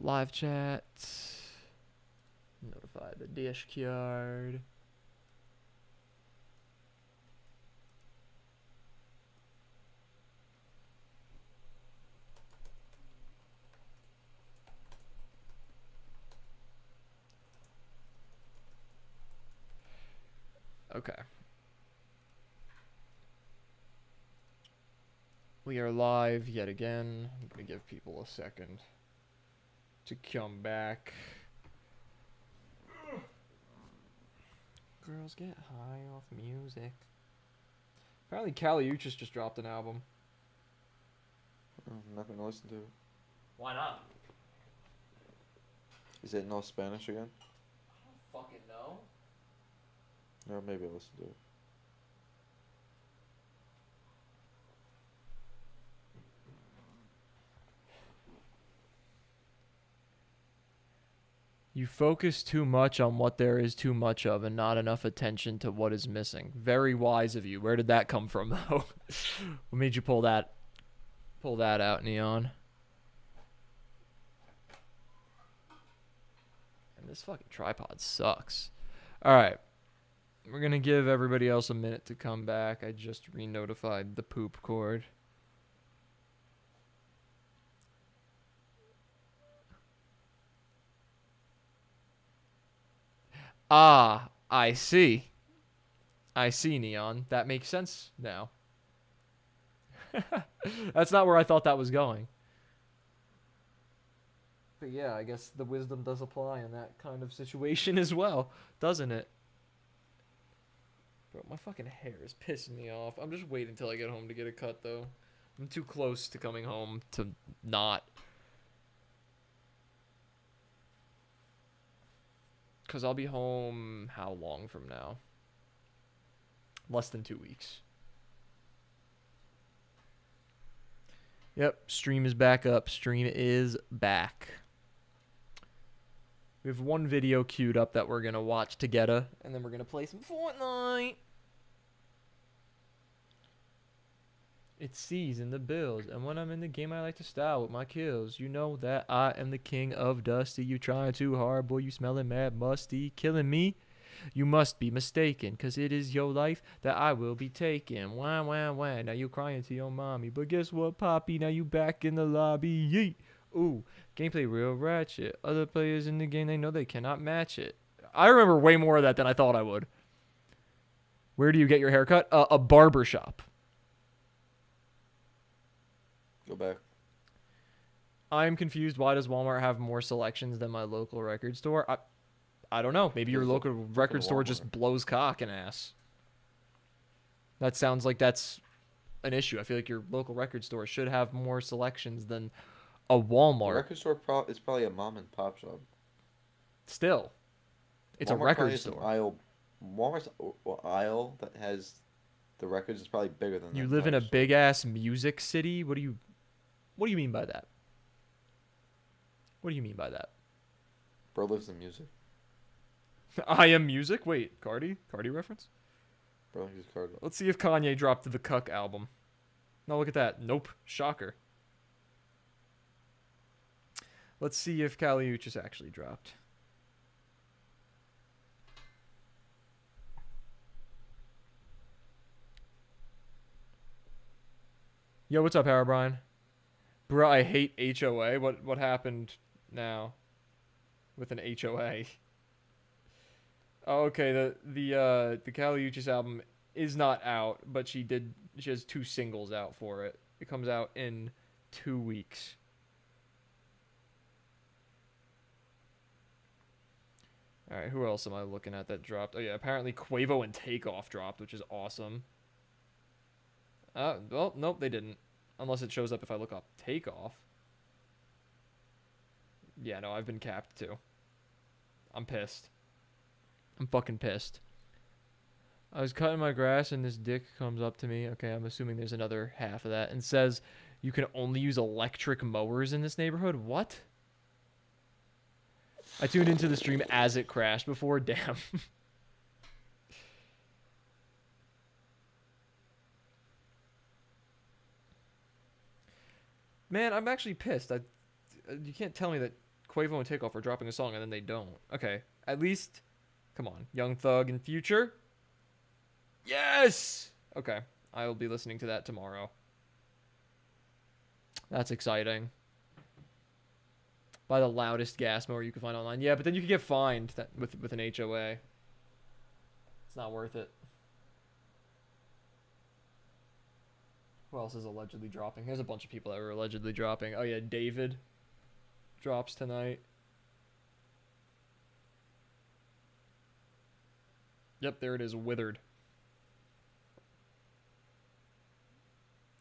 live chat. Notify the Discord. Okay. We are live yet again. I'm gonna give people a second to come back. Girls get high off music. Apparently Caliuchis just dropped an album. I'm not gonna listen to it. Why not? Is it in all Spanish again? I don't fucking know. Or maybe I'll listen to it. You focus too much on what there is too much of and not enough attention to what is missing. Very wise of you. Where did that come from, though? What made you pull that out, Neon? And this fucking tripod sucks. All right. We're going to give everybody else a minute to come back. I just re-notified the poop cord. Ah, I see. I see, Neon. That makes sense now. That's not where I thought that was going. But yeah, I guess the wisdom does apply in that kind of situation as well, doesn't it? Bro, my fucking hair is pissing me off. I'm just waiting until I get home to get a cut, though. I'm too close to coming home to not. Because I'll be home how long from now? Less than 2 weeks. Yep, stream is back up. Stream is back. We have one video queued up that we're going to watch together, and then we're going to play some Fortnite. It's C's in the bills, and when I'm in the game, I like to style with my kills. You know that I am the king of Dusty. You trying too hard, boy, you smelling mad musty. Killing me? You must be mistaken, cause it is your life that I will be taking. Wah, wah, wah, now you crying to your mommy. But guess what, Poppy? Now you back in the lobby. Yeet. Ooh, gameplay real ratchet. Other players in the game, they know they cannot match it. I remember way more of that than I thought I would. Where do you get your haircut? A barber shop. Go back. I'm confused. Why does Walmart have more selections than my local record store? I don't know. Maybe your local record store just blows cock and ass. That sounds like that's an issue. I feel like your local record store should have more selections than a Walmart. The record store is probably a mom and pop shop. Still, it's Walmart a record store. Walmart's aisle that has the records is probably bigger than You that live in a store. big ass music city. What do you mean by that? What do you mean by that? Bro lives in music. I am music. Wait, Cardi reference. Bro, he's card. Let's see if Kanye dropped the Cuck album. No, look at that. Nope. Shocker. Let's see if Caliuchis actually dropped. Yo, what's up, Brian? Bro, I hate HOA. What happened now with an HOA? Oh, okay, the Caliuchis album is not out, but she has 2 singles out for it. It comes out in 2 weeks. All right, who else am I looking at that dropped? Oh yeah, apparently Quavo and Takeoff dropped, which is awesome. Well, nope, they didn't. Unless it shows up if I look up Takeoff. Yeah, no, I've been capped too. I'm pissed. I'm fucking pissed. I was cutting my grass and this dick comes up to me. Okay, I'm assuming there's another half of that. And says, you can only use electric mowers in this neighborhood? What? I tuned into the stream as it crashed before. Damn. Man, I'm actually pissed. You can't tell me that Quavo and Takeoff are dropping a song and then they don't. Okay, at least, come on, Young Thug and Future. Yes. Okay, I will be listening to that tomorrow. That's exciting. Buy the loudest gas mower you can find online. Yeah, but then you could get fined with an HOA. It's not worth it. Who else is allegedly dropping? There's a bunch of people that were allegedly dropping. Oh yeah, David drops tonight. Yep, there it is, Withered.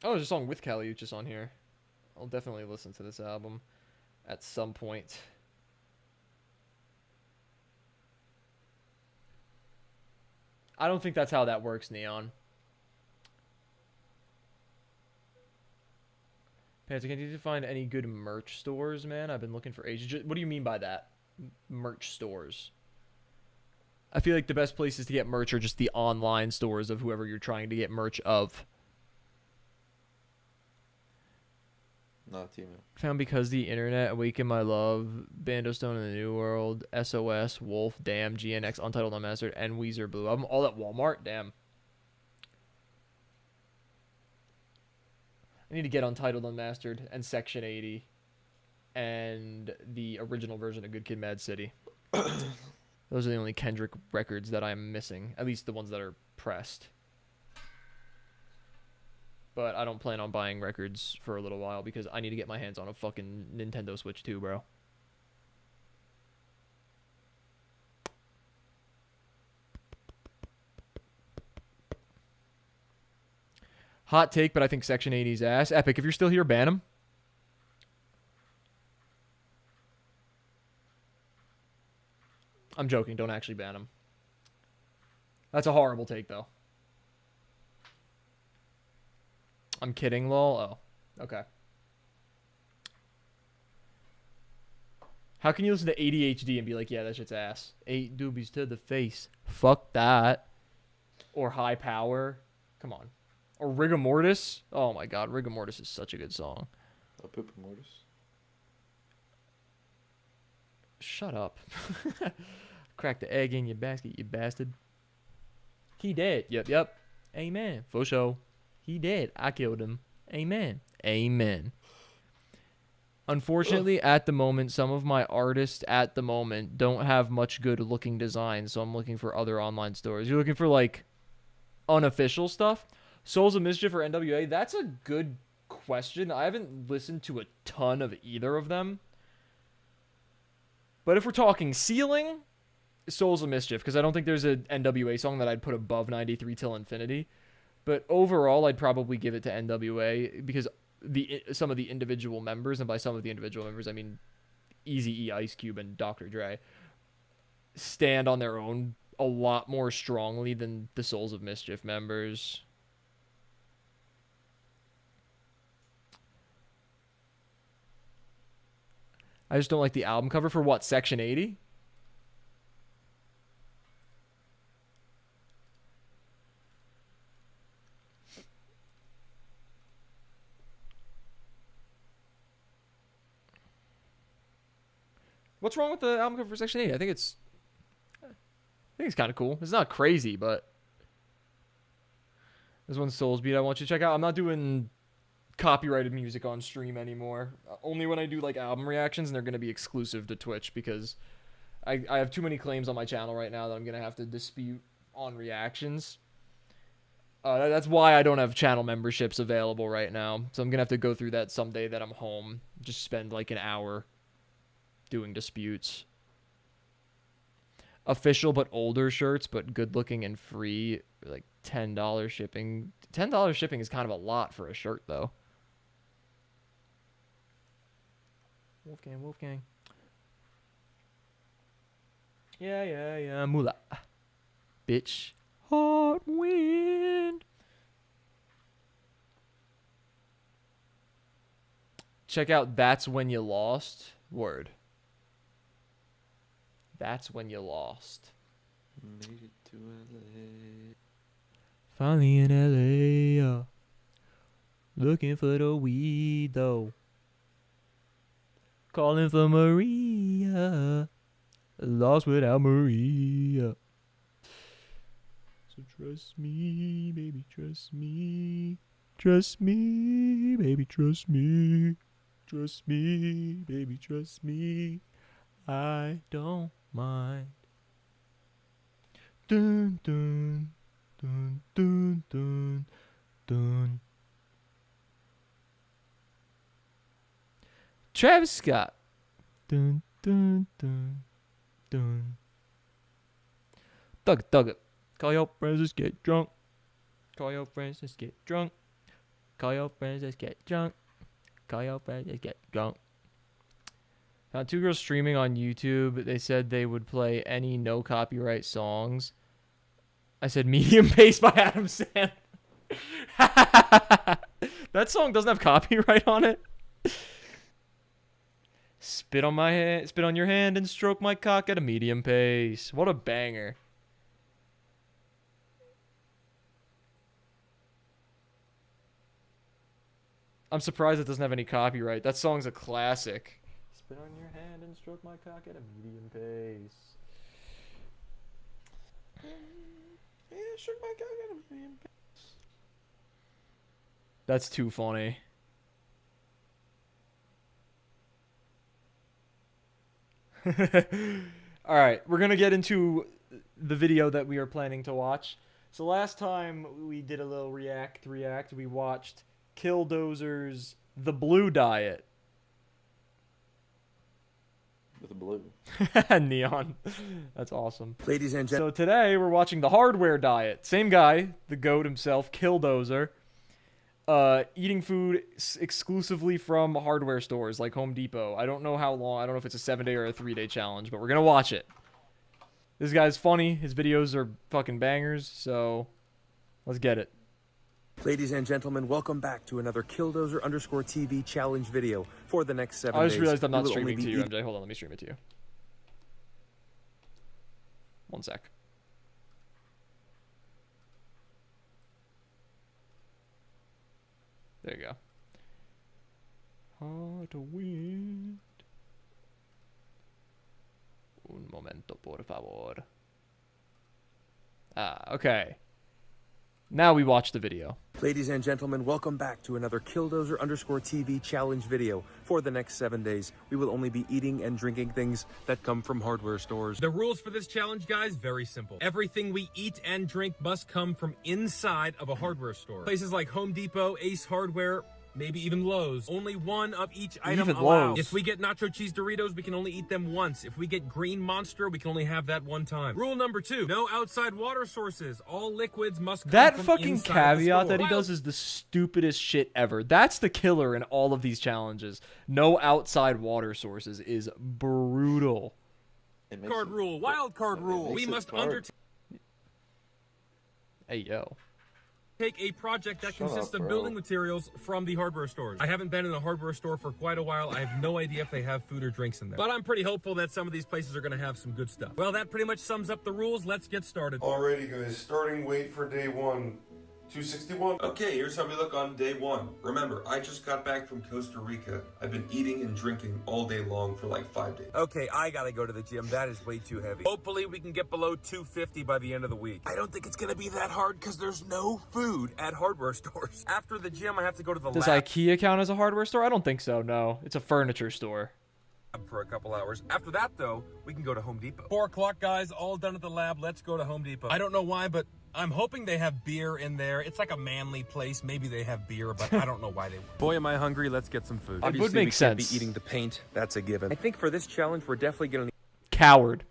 Oh, there's a song with Kali Uchis on here. I'll definitely listen to this album at some point. I don't think that's how that works, Neon. Pants, can you find any good merch stores, man? I've been looking for ages. What do you mean by that? Merch stores. I feel like the best places to get merch are just the online stores of whoever you're trying to get merch of. Not Timo. Found Because the Internet, Awaken My Love, Bando Stone in the New World, SOS, Wolf, Damn, GNX, Untitled Unmastered, and Weezer Blue Album. All at Walmart? Damn. I need to get Untitled Unmastered and Section 80 and the original version of Good Kid Mad City. Those are the only Kendrick records that I'm missing. At least the ones that are pressed. But I don't plan on buying records for a little while because I need to get my hands on a fucking Nintendo Switch 2, bro. Hot take, but I think Section 80's ass. Epic, if you're still here, ban him. I'm joking. Don't actually ban him. That's a horrible take, though. I'm kidding, lol. Oh, okay. How can you listen to ADHD and be like, yeah, that shit's ass? 8 doobies to the face. Fuck that. Or High Power. Come on. Or Rigor Mortis. Oh my god, Rigor Mortis is such a good song. Oh, Poopa Mortis. Shut up. Crack the egg in your basket, you bastard. He dead. Yep. Amen. For sure. He dead. I killed him. Amen. Amen. Unfortunately, at the moment, some of my artists at the moment don't have much good looking designs, so I'm looking for other online stores. You're looking for, like, unofficial stuff? Souls of Mischief or NWA? That's a good question. I haven't listened to a ton of either of them. But if we're talking ceiling, Souls of Mischief, because I don't think there's an NWA song that I'd put above 93 Till Infinity. But overall, I'd probably give it to NWA because some of the individual members, and by some of the individual members, I mean Eazy-E, Ice Cube, and Dr. Dre, stand on their own a lot more strongly than the Souls of Mischief members. I just don't like the album cover for what, Section 80? What's wrong with the album cover for Section 80? I think it's kind of cool. It's not crazy, but this one's Souls Beat I want you to check out. I'm not doing copyrighted music on stream anymore. Only when I do like album reactions, and they're going to be exclusive to Twitch because I have too many claims on my channel right now that I'm going to have to dispute on reactions. That's why I don't have channel memberships available right now. So I'm going to have to go through that someday that I'm home. Just spend like an hour doing disputes. Official but older shirts, but good looking and free, like $10 shipping. $10 shipping is kind of a lot for a shirt, though. Wolfgang. Yeah, moolah. Bitch. Hot wind. Check out That's When You Lost. Word. That's When You Lost. Made it to LA. Finally in LA. Looking for the weed, though. Calling for Marie. Maria. Lost without Maria. So trust me, baby, trust me. Trust me, baby, trust me. Trust me, baby, trust me. I don't mind. Dun dun dun dun dun dun. Travis Scott. Dun dun dun dun. Thug it. Call your friends, let's get drunk. Call your friends, let's get drunk. Call your friends, let's get drunk. Call your friends, let's get drunk. Found 2 girls streaming on YouTube. They said they would play any no copyright songs. I said Medium Pace by Adam Sandler. That song doesn't have copyright on it. Spit on my hand, spit on your hand and stroke my cock at a medium pace. What a banger. I'm surprised it doesn't have any copyright. That song's a classic. Spit on your hand and stroke my cock at a medium pace. Yeah, stroke my cock at a medium pace. That's too funny. All right, we're gonna get into the video that we are planning to watch. So last time we did a little react. We watched Killdozer's The Blue Diet. With a blue. Neon. That's awesome. Ladies and gentlemen. So today we're watching The Hardware Diet. Same guy, the GOAT himself, Killdozer. Eating food exclusively from hardware stores like Home Depot. I don't know how long. I don't know if it's a 7-day or a 3-day challenge, but we're gonna watch it. This guy's funny. His videos are fucking bangers. So let's get it. Ladies and gentlemen, welcome back to another Killdozer_TV challenge video for the next 7 days. I just realized I'm not We will streaming only to be you, MJ. Hold on, let me stream it to you. 1 sec. There you go. Heart of wind. Un momento, por favor. Okay. Now we watch the video. Ladies and gentlemen, welcome back to another Killdozer_TV challenge video. For the next 7 days, we will only be eating and drinking things that come from hardware stores. The rules for this challenge, guys, very simple. Everything we eat and drink must come from inside of a hardware store. Places like Home Depot, Ace Hardware, maybe even Lowe's. Only one of each item Even allowed. Lowe's. If we get nacho cheese Doritos, we can only eat them once. If we get Green Monster, we can only have that one time. Rule number 2, no outside water sources. All liquids must come That from fucking inside the caveat that he store. does is the stupidest shit ever. That's the killer in all of these challenges. No outside water sources is brutal. It makes Card it- rule, wild card it rule. makes We it must hard. undertake Hey, yo. a project that Shut consists up, of bro. building materials from the hardware stores. I haven't been in a hardware store for quite a while. I have no idea if they have food or drinks in there. But I'm pretty hopeful that some of these places are going to have some good stuff. Well, that pretty much sums up the rules. Let's get started. Alrighty guys, starting weight for day 1, 261. Okay, here's how we look on day 1. Remember, I just got back from Costa Rica. I've been eating and drinking all day long for like 5 days. Okay, I gotta go to the gym. That is way too heavy. Hopefully we can get below 250 by the end of the week. I don't think it's gonna be that hard because there's no food at hardware stores. After the gym, I have to go to the Does lab IKEA count as a hardware store? I don't think so, no. It's a furniture store. for a couple hours. After that, though, we can go to Home Depot. 4 o'clock, guys, all done at the lab. Let's go to Home Depot. I don't know why, but I'm hoping they have beer in there. It's like a manly place. Maybe they have beer, but I don't know why they would. Boy, am I hungry. Let's get some food. It would Obviously, make we can't sense. be eating the paint. That's a given. I think for this challenge, we're definitely gonna Coward.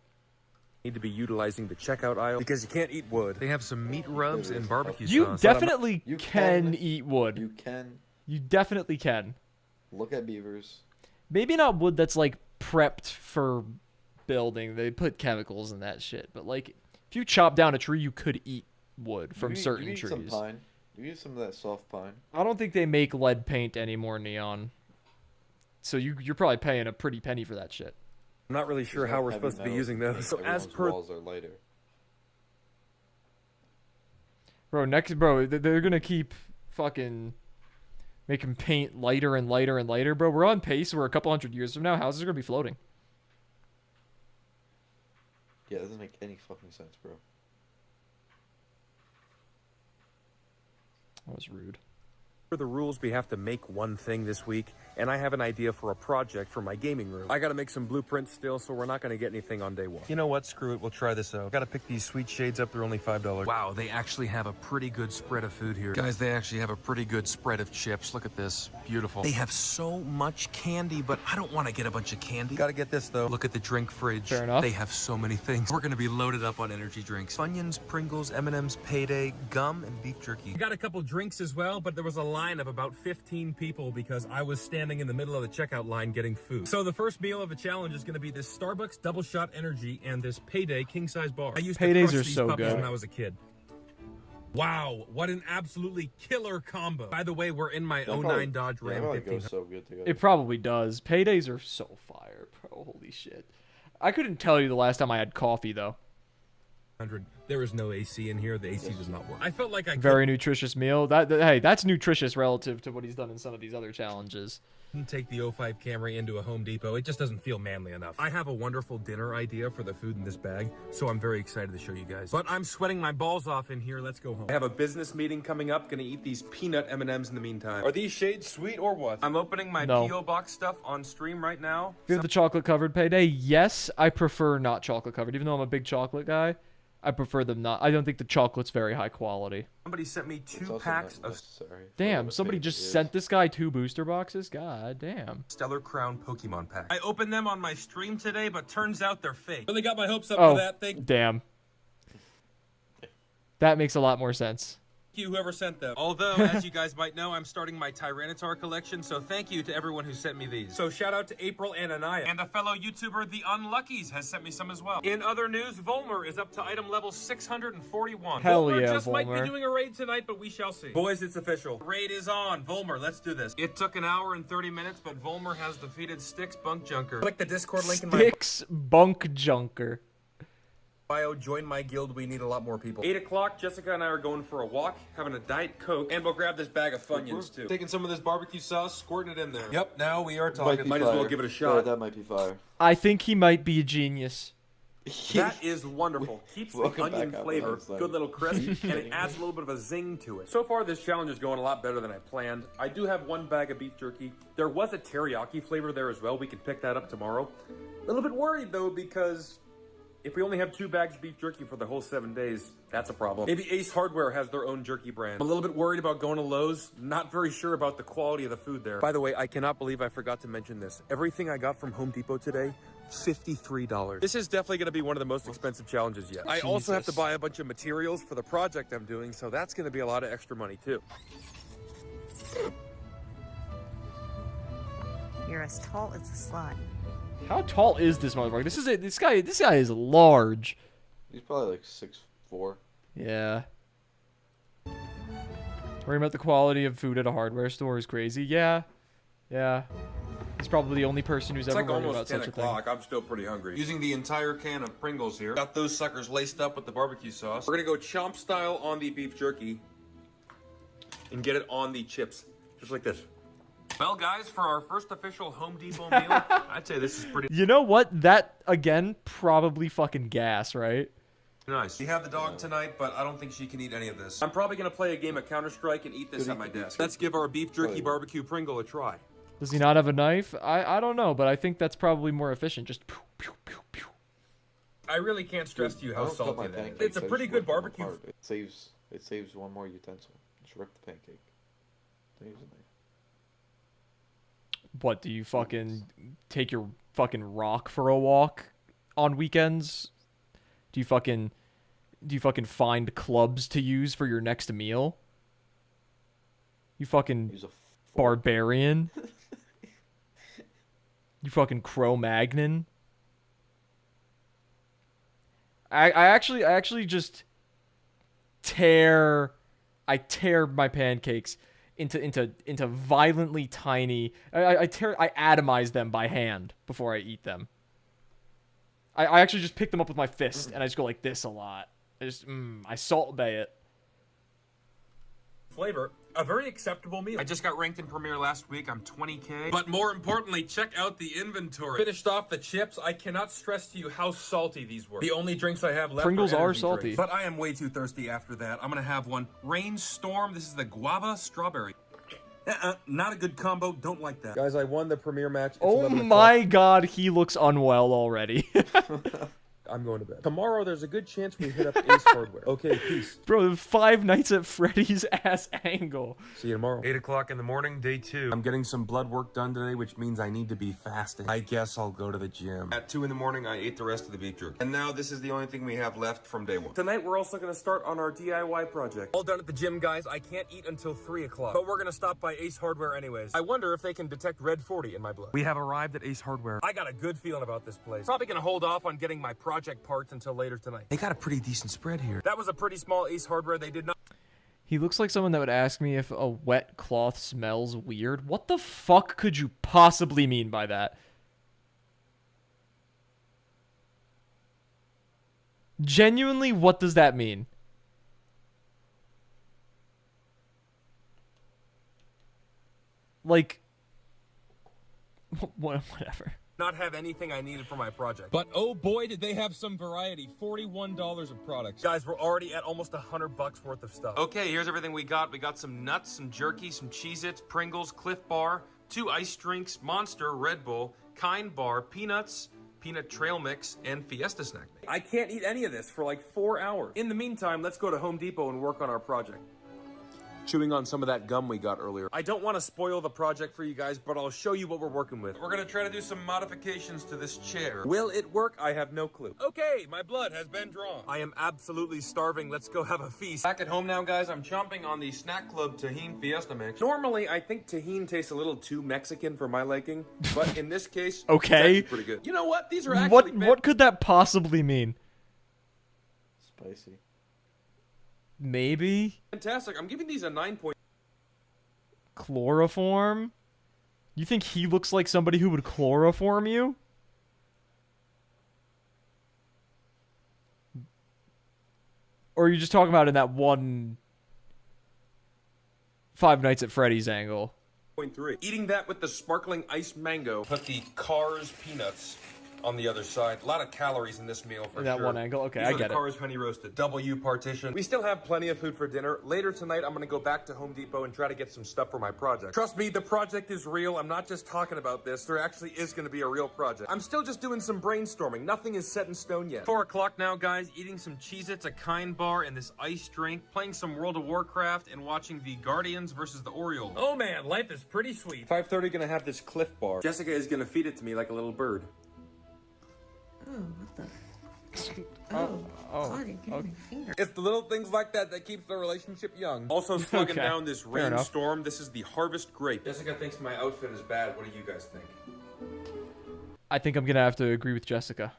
need to be utilizing the checkout aisle because you can't eat wood. They have some meat rubs and barbecue You sauce. definitely You can can- eat wood. You can You definitely can. look at beavers. Maybe not wood that's like prepped for building. They put chemicals in that shit. But like, if you chop down a tree, you could eat wood from You can- certain you can eat trees. Some pine. You can eat some of that soft pine. I don't think they make lead paint anymore, Neon. So you're probably paying a pretty penny for that shit. I'm not really sure There's how no we're heavy supposed to be metals using in paint. those. So as Everyone's per walls are lighter. Bro, they're gonna keep fucking making paint lighter and lighter and lighter, bro. We're on pace where a couple hundred years from now, houses are gonna be floating. Yeah, it doesn't make any fucking sense, bro. That was rude. For the rules, we have to make one thing this week, and I have an idea for a project for my gaming room. I gotta make some blueprints still, so we're not gonna get anything on day one. You know what? Screw it. We'll try this out. Gotta pick these sweet shades up. They're only $5. Wow, they actually have a pretty good spread of food here. Guys, they actually have a pretty good spread of chips. Look at this. Beautiful. They have so much candy, but I don't want to get a bunch of candy. Gotta get this, though. Look at the drink fridge. Fair enough. They have so many things. We're gonna be loaded up on energy drinks. Funyuns, Pringles, M&M's, Payday, gum, and beef jerky. I got a couple drinks as well, but there was a line of about 15 people because I was standing in the middle of the checkout line getting food. So the first meal of the challenge is going to be this Starbucks Double Shot Energy and this Payday King Size Bar. I used to Paydays crush are these so puppies good. when I was a kid. Wow, what an absolutely killer combo. By the way, we're in my That 09 probably- Dodge yeah, Ram it probably 1500. goes so good together. It probably does. Paydays are so fire, bro. Holy shit. I couldn't tell you the last time I had coffee, though. There is no AC in here. The AC does not work. I felt like I Very nutritious meal. Hey, that's nutritious relative to what he's done in some of these other challenges. couldn't take the 05 Camry into a Home Depot. It just doesn't feel manly enough. I have a wonderful dinner idea for the food in this bag, so I'm very excited to show you guys. But I'm sweating my balls off in here. Let's go home. I have a business meeting coming up. Gonna eat these peanut M&Ms in the meantime. Are these shades sweet or what? I'm opening my No. P.O. Box stuff on stream right now. If you have the chocolate covered Payday, yes, I prefer not chocolate covered. Even though I'm a big chocolate guy, I prefer them not. I don't think the chocolate's very high quality. Somebody sent me It's 2 also packs not of necessary for Damn, what somebody Payday just is. sent this guy 2 booster boxes? God damn. Stellar Crown Pokemon packs. I opened them on my stream today, but turns out they're fake. Really got my hopes up Oh, for that. Thank damn. That makes a lot more sense. you, whoever sent them. Although, as you guys might know, I'm starting my Tyranitar collection, so thank you to everyone who sent me these. So shout out to April and Anaya. And a fellow YouTuber, The Unluckies, has sent me some as well. In other news, Volmer is up to item level 641. Hell Volmer yeah, just might Volmer. be doing a raid tonight, but we shall see. Boys, it's official. Raid is on. Volmer, let's do this. It took an hour and 30 minutes, but Volmer has defeated Styx Bunk Junker. Click the Discord link in my Sticks Bunk Junker. bio. Join my guild. We need a lot more people. 8 o'clock, Jessica and I are going for a walk, having a Diet Coke, and we'll grab this bag of Funyuns too. Taking some of this barbecue sauce, squirting it in there. Yep, now we are Might talking. be Might as well fire. give it a Yeah, shot. that might be fire. I think he might be a genius. That is wonderful. Keeps the Welcome onion back up. flavor, That was good little crisp, and it adds a little bit of a zing to it. So far, this challenge is going a lot better than I planned. I do have 1 bag of beef jerky. There was a teriyaki flavor there as well. We can pick that up tomorrow. A little bit worried though, because if we only have 2 bags of beef jerky for the whole 7 days, that's a problem. Maybe Ace Hardware has their own jerky brand. I'm a little bit worried about going to Lowe's. Not very sure about the quality of the food there. By the way, I cannot believe I forgot to mention this. Everything I got from Home Depot today, $53. This is definitely going to be one of the most expensive challenges yet. I also have to Jesus. buy a bunch of materials for the project I'm doing, so that's going to be a lot of extra money too. You're as tall as a slide. How tall is this motherfucker? This guy is large. He's probably like 6'4". Yeah. Worrying about the quality of food at a hardware store is crazy. Yeah. Yeah. He's probably the only person who's It's ever like worried about almost 10 such a thing. o'clock. I'm still pretty hungry. Using the entire can of Pringles here. Got those suckers laced up with the barbecue sauce. We're going to go chomp style on the beef jerky and get it on the chips, just like this. Well, guys, for our first official Home Depot meal, I'd say this is pretty You know what? That, again, probably fucking gas, right? nice. We have the dog tonight, but I don't think she can eat any of this. I'm probably going to play a game of Counter-Strike and eat this at my desk. Let's give our beef jerky barbecue Pringle a try. Does he not have a knife? I don't know, but I think that's probably more efficient. Just pew, pew, pew, pew. I really can't stress to you I how don't cut my salty that is. pancakes, It's a I just pretty rip good them barbecue. apart. It saves one more utensil. Just rip the pancake. Don't use a knife. What, do you fucking take your fucking rock for a walk on weekends? Do you fucking find clubs to use for your next meal? You fucking Use a fork. barbarian? You fucking Cro-Magnon? I actually just tear my pancakes into violently tiny. I atomize them by hand before I eat them. I actually just pick them up with my fist and I just go like this a lot. I salt bay it. Flavor. A very acceptable meal. I just got ranked in Premier last week. I'm 20K. But more importantly, check out the inventory. Finished off the chips. I cannot stress to you how salty these were. The only drinks I have left Pringles are energy salty. drinks. But I am way too thirsty after that. I'm gonna have one. Rainstorm. This is the guava strawberry. Not a good combo. Don't like that. Guys, I won the premiere match. It's Oh 11 o'clock. my god, he looks unwell already. I'm going to bed. Tomorrow, there's a good chance we hit up Ace Hardware. Okay, peace. Bro, Five Nights at Freddy's ass angle. See you tomorrow. 8 o'clock in the morning, day 2. I'm getting some blood work done today, which means I need to be fasting. I guess I'll go to the gym. At 2 in the morning, I ate the rest of the beef jerky. And now this is the only thing we have left from day 1. Tonight, we're also going to start on our DIY project. All done at the gym, guys. I can't eat until 3 o'clock. But we're gonna stop by Ace Hardware anyways. I wonder if they can detect red 40 in my blood. We have arrived at Ace Hardware. I got a good feeling about this place. Probably gonna hold off on getting my project parts until later tonight. They got a pretty decent spread here. That was a pretty small Ace Hardware. They did not. He looks like someone that would ask me if a wet cloth smells weird. What the fuck could you possibly mean by that? Genuinely, what does that mean? Like, whatever. Not have anything I needed for my project. But oh boy, did they have some variety. $41 of products. Guys, we're already at almost $100 worth of stuff. Okay, here's everything we got. We got some nuts, some jerky, some Cheez-Its, Pringles, Cliff Bar, 2 ice drinks, Monster, Red Bull, Kind Bar, peanuts, peanut trail mix, and Fiesta snack mix. I can't eat any of this for like 4 hours. In the meantime, let's go to Home Depot and work on our project. Chewing on some of that gum we got earlier. I don't want to spoil the project for you guys, but I'll show you what we're working with. We're gonna try to do some modifications to this chair. Will it work? I have no clue. Okay, my blood has been drawn. I am absolutely starving. Let's go have a feast. Back at home now, guys. I'm chomping on the Snack Club Tajin Fiesta mix. Normally, I think tahini tastes a little too Mexican for my liking, but in this case, Okay. it's actually pretty good. You know what? These are actually What could that possibly mean? Spicy. Maybe fantastic. I'm giving these a 9 point. chloroform? You think he looks like somebody who would chloroform you? Or are you just talking about in that one Five Nights at Freddy's angle? 0.3. Eating that with the sparkling ice mango. Put the Cars peanuts on the other side. A lot of calories in this meal for In that sure. one angle? Okay, These I are get the it. Cars honey roasted. W partition. We still have plenty of food for dinner. Later tonight, I'm going to go back to Home Depot and try to get some stuff for my project. Trust me, the project is real. I'm not just talking about this. There actually is going to be a real project. I'm still just doing some brainstorming. Nothing is set in stone yet. 4 o'clock now, guys. Eating some Cheez-Its, a Kind Bar, and this ice drink. Playing some World of Warcraft and watching the Guardians versus the Orioles. Oh man, life is pretty sweet. 5:30 going to have this Cliff Bar. Jessica is going to feed it to me like a little bird. Oh, what the? Oh, God, you're getting my finger. It's the little things like that that keeps the relationship young. Also slugging Okay, down this fair enough. Rainstorm. This is the Harvest Grape. Jessica thinks my outfit is bad. What do you guys think? I think I'm gonna have to agree with Jessica.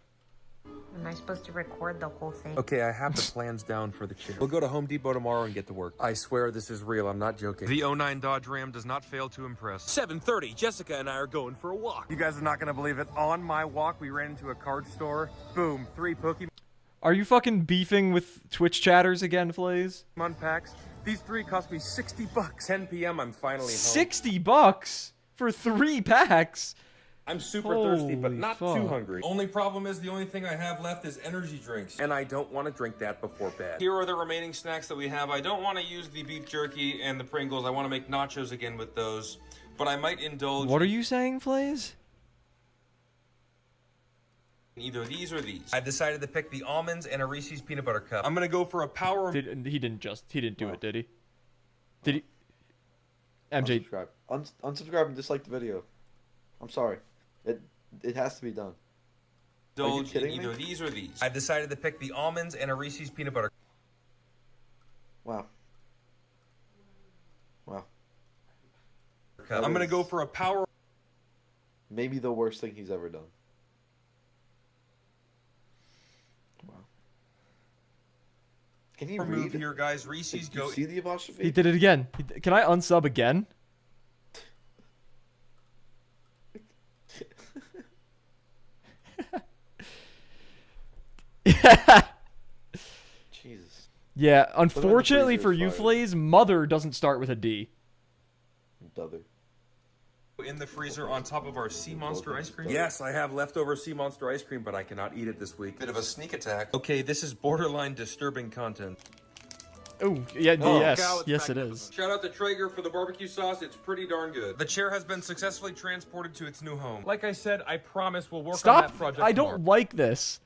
Am I supposed to record the whole thing? Okay, I have the plans down for the chair. We'll go to Home Depot tomorrow and get to work. I swear this is real. I'm not joking. The 09 Dodge Ram does not fail to impress. 7:30. Jessica and I are going for a walk. You guys are not gonna believe it. On my walk, we ran into a card store. Boom, 3 Pokemon Are you fucking beefing with Twitch chatters again, Flaze? packs. These 3 cost me $60. 10 p.m. I'm finally home. $60 for 3 packs. I'm super thirsty, but Holy not fuck. too hungry. Only problem is the only thing I have left is energy drinks. And I don't want to drink that before bed. Here are the remaining snacks that we have. I don't want to use the beef jerky and the Pringles. I want to make nachos again with those. But I might indulge What are you saying, Flaze? in either these or these. I've decided to pick the almonds and a Reese's peanut butter cup. I'm going to go for a power... He didn't do it, did he? Did he? MJ, Unsubscribe. Unsubscribe and dislike the video. I'm sorry. It has to be done. indulge in kidding me? either these or these. I've decided to pick the almonds and a Reese's peanut butter. Wow. Wow. cup. I'm going to go for a power... Maybe the worst thing he's ever done. Wow. Can he move read? here, guys. Reese's Do you go... see the apostrophe? he did it again. Can I unsub again? Jesus. Yeah, in the unfortunately freezer for is you, fire. Flays, mother doesn't start with a D. D'other. In the freezer on top of our sea monster ice cream. Yes, I have leftover sea monster ice cream, but I cannot eat it this week. Bit of a sneak attack. Okay, this is borderline disturbing content. Oh, yeah, Oh, yes. cow, it's Yes, it magnificent. is. Shout out to Traeger for the barbecue sauce. It's pretty darn good. The chair has been successfully transported to its new home. Like I said, I promise we'll work on Stop. that project I tomorrow. don't like this.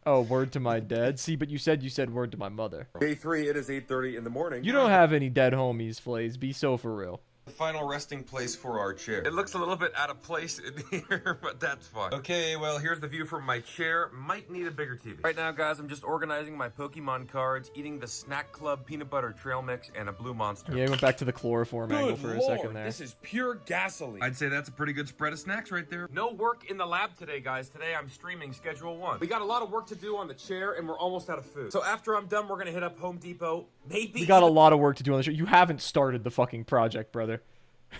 Oh, word to my dad. See, but you said word to my mother. Day 3, it is 8:30 in the morning. You don't have any dead homies, Flays. Be so for real. The final resting place for our chair. It looks a little bit out of place in here, but that's fine. Okay, well, here's the view from my chair. Might need a bigger TV. Right now, guys, I'm just organizing my Pokemon cards, eating the Snack Club peanut butter trail mix, and a blue monster. Yeah, I went back to the chloroform angle for a second there. This is pure gasoline. I'd say that's a pretty good spread of snacks right there. No work in the lab today, guys. Today I'm streaming Schedule 1. We got a lot of work to do on the chair, and we're almost out of food. So after I'm done, we're gonna hit up Home Depot. Maybe We got a lot of work to do on the show. You haven't started the fucking project, brother.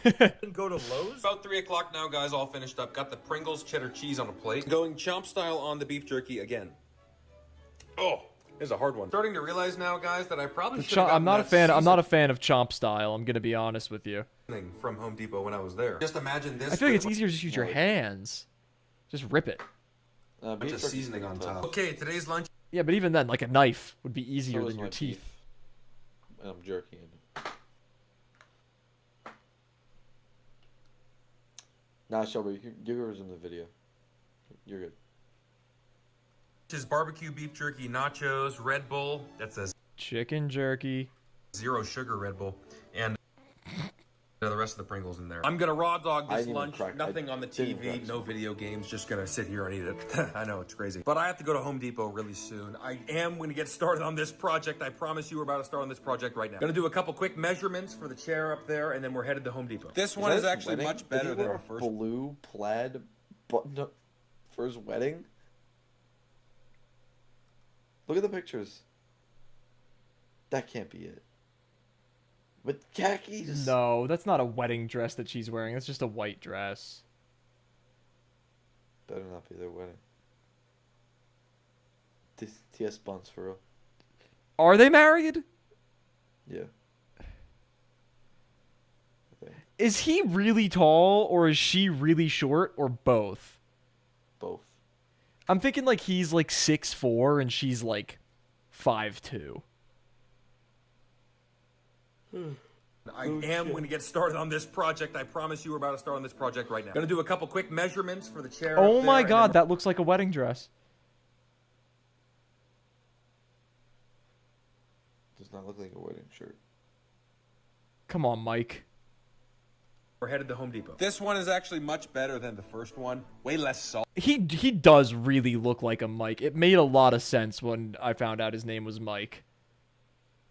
even go to Lowe's. About 3 o'clock now, guys, all finished up. Got the Pringles cheddar cheese on a plate. Going chomp style on the beef jerky again. Oh, this is a hard one. Starting to realize now, guys, that I probably should I'm not a fan. I'm not a fan of chomp style. I'm gonna be honest with you. from Home Depot when I was there. Just imagine this. I feel like it's easier to just use your hands. Just rip it. bunch Beef of jerky's seasoning on tough. top. Okay, today's lunch. Yeah, but even then, like a knife would be easier So is than your my teeth. beef. And I'm jerking it. Nah, Shelby, you can resume the video. You're good. Is barbecue beef jerky, nachos, Red Bull. That says Chicken jerky. zero sugar Red Bull, and the rest of the Pringles in there. I'm gonna raw dog I this didn't lunch. crack- Nothing I on the didn't TV, crack no video games. Just gonna sit here and eat it. I know it's crazy, but I have to go to Home Depot really soon. I am gonna get started on this project. I promise you, we're about to start on this project right now. Gonna do a couple quick measurements for the chair up there, and then we're headed to Home Depot. This one that is his actually wedding? much Did better he than wear our a first. blue plaid button up for his wedding? Look at the pictures. That can't be it. With khakis? No, that's not a wedding dress that she's wearing. That's just a white dress. Better not be their wedding. TS Buns for real. Are they married? Yeah. I think. Is he really tall or is she really short or both? Both. I'm thinking like he's like 6'4" and she's like 5'2". I am going to get started on this project. I promise you, we're about to start on this project right now. Going to do a couple quick measurements for the chair. Oh up my there, and god, then that looks like a wedding dress. Does not look like a wedding shirt. Come on, Mike. we're headed to Home Depot. This one is actually much better than the first one. Way less salt. He does really look like a Mike. It made a lot of sense when I found out his name was Mike.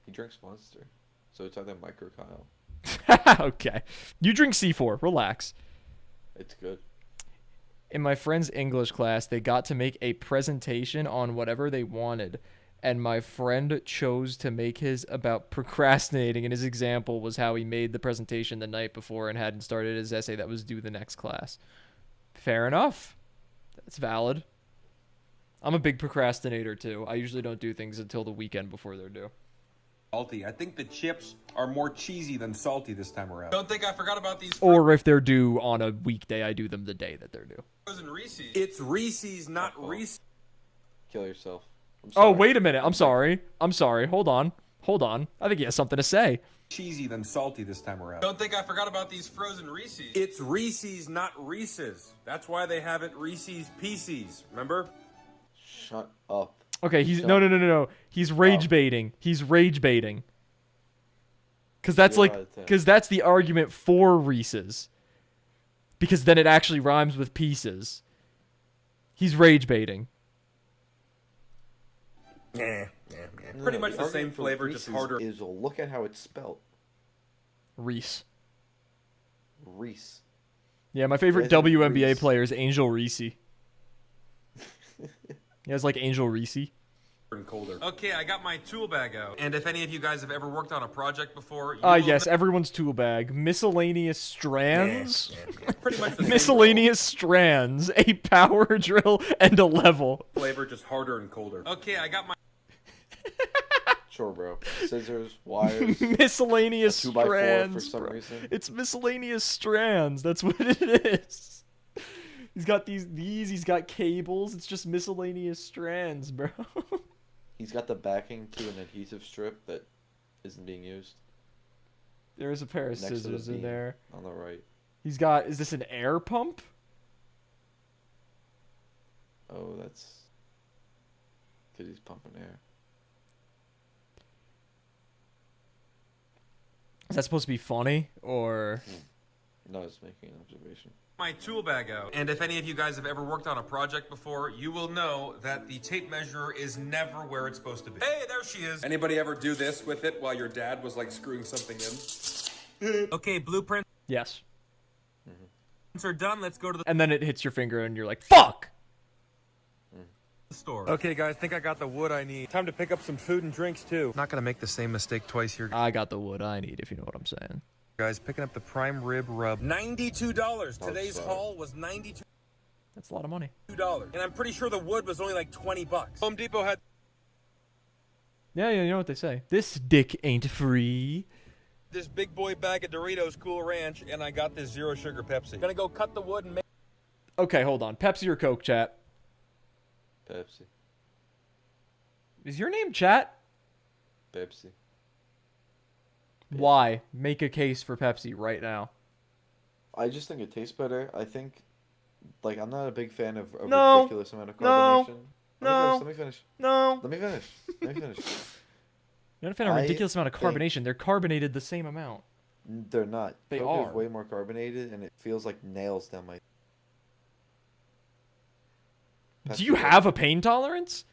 He drinks Monster. So it's either Mike or Kyle. Okay. You drink C4. Relax. It's good. In my friend's English class, they got to make a presentation on whatever they wanted, and my friend chose to make his about procrastinating, and his example was how he made the presentation the night before and hadn't started his essay that was due the next class. Fair enough. That's valid. I'm a big procrastinator, too. I usually don't do things until the weekend before they're due. Salty. I think the chips are more cheesy than salty this time around. Don't think I forgot about these Or if they're due on a weekday, I do them the day that they're due. frozen Reese's. It's Reese's, not Reese. Kill yourself. I'm Oh, sorry. wait a minute. I'm sorry. Hold on. I think he has something to say. Cheesy than salty this time around. Don't think I forgot about these frozen Reese's. It's Reese's, not Reese's. That's why they have it Reese's Pieces. Remember? Shut up. Okay, no. He's rage baiting. He's rage baiting. Cause that's Zero like, out of 10. cause that's the argument for Reese's. Because then it actually rhymes with pieces. He's rage baiting. Yeah. No, Pretty much the argument same for flavor, just Reese's harder. Is look at how it's spelled. Reese. Reese. Yeah, my favorite Reese. WNBA player is Angel Reese. He has like Angel Reese. and colder. Okay, I got my tool bag out. And if any of you guys have ever worked on a project before, you Yes, everyone's tool bag. Miscellaneous strands. Pretty much the same Miscellaneous strands, a power drill, and a level. flavor, just harder and colder. Okay, I got my Sure, bro. Scissors, wires, Miscellaneous 2x4 strands. for some bro. reason. It's miscellaneous strands. That's what it is. He's got these. He's got cables. It's just miscellaneous strands, bro. He's got the backing to an adhesive strip that isn't being used. There is a pair of Next to the scissors in beam there. on the right. He's got. Is this an air pump? Oh, that's because he's pumping air. Is that supposed to be funny or? No, it's making an observation. my tool bag out. And if any of you guys have ever worked on a project before, you will know that the tape measure is never where it's supposed to be. Hey, there she is. Anybody ever do this with it while your dad was like screwing something in? Okay, blueprints Yes. are done. Let's go to the And then it hits your finger and you're like, fuck! store. Okay, guys, think I got the wood I need. Time to pick up some food and drinks, too. Not gonna make the same mistake twice here. I got the wood I need, if you know what I'm saying. Guys, picking up the prime rib rub. $92. Oh, Today's sorry. haul was $92. That's a lot of money. And I'm pretty sure the wood was only like 20 bucks. Home Depot had Yeah, you know what they say. This dick ain't free. this big boy bag of Doritos Cool Ranch, and I got this zero sugar Pepsi. Gonna go cut the wood and make. Okay, hold on. Pepsi or Coke, chat? Pepsi. Is your name chat? Pepsi. Why? Make a case for Pepsi right now. I just think it tastes better. I think, like, I'm not a big fan of a No. ridiculous amount of No. carbonation. No. Let me finish. No. Let me finish. Let me finish. You're not a fan of a I ridiculous amount of think- carbonation. They're carbonated the same amount. They're not. They Coke are. is way more carbonated, and it feels like nails down my. Do you have a pain tolerance?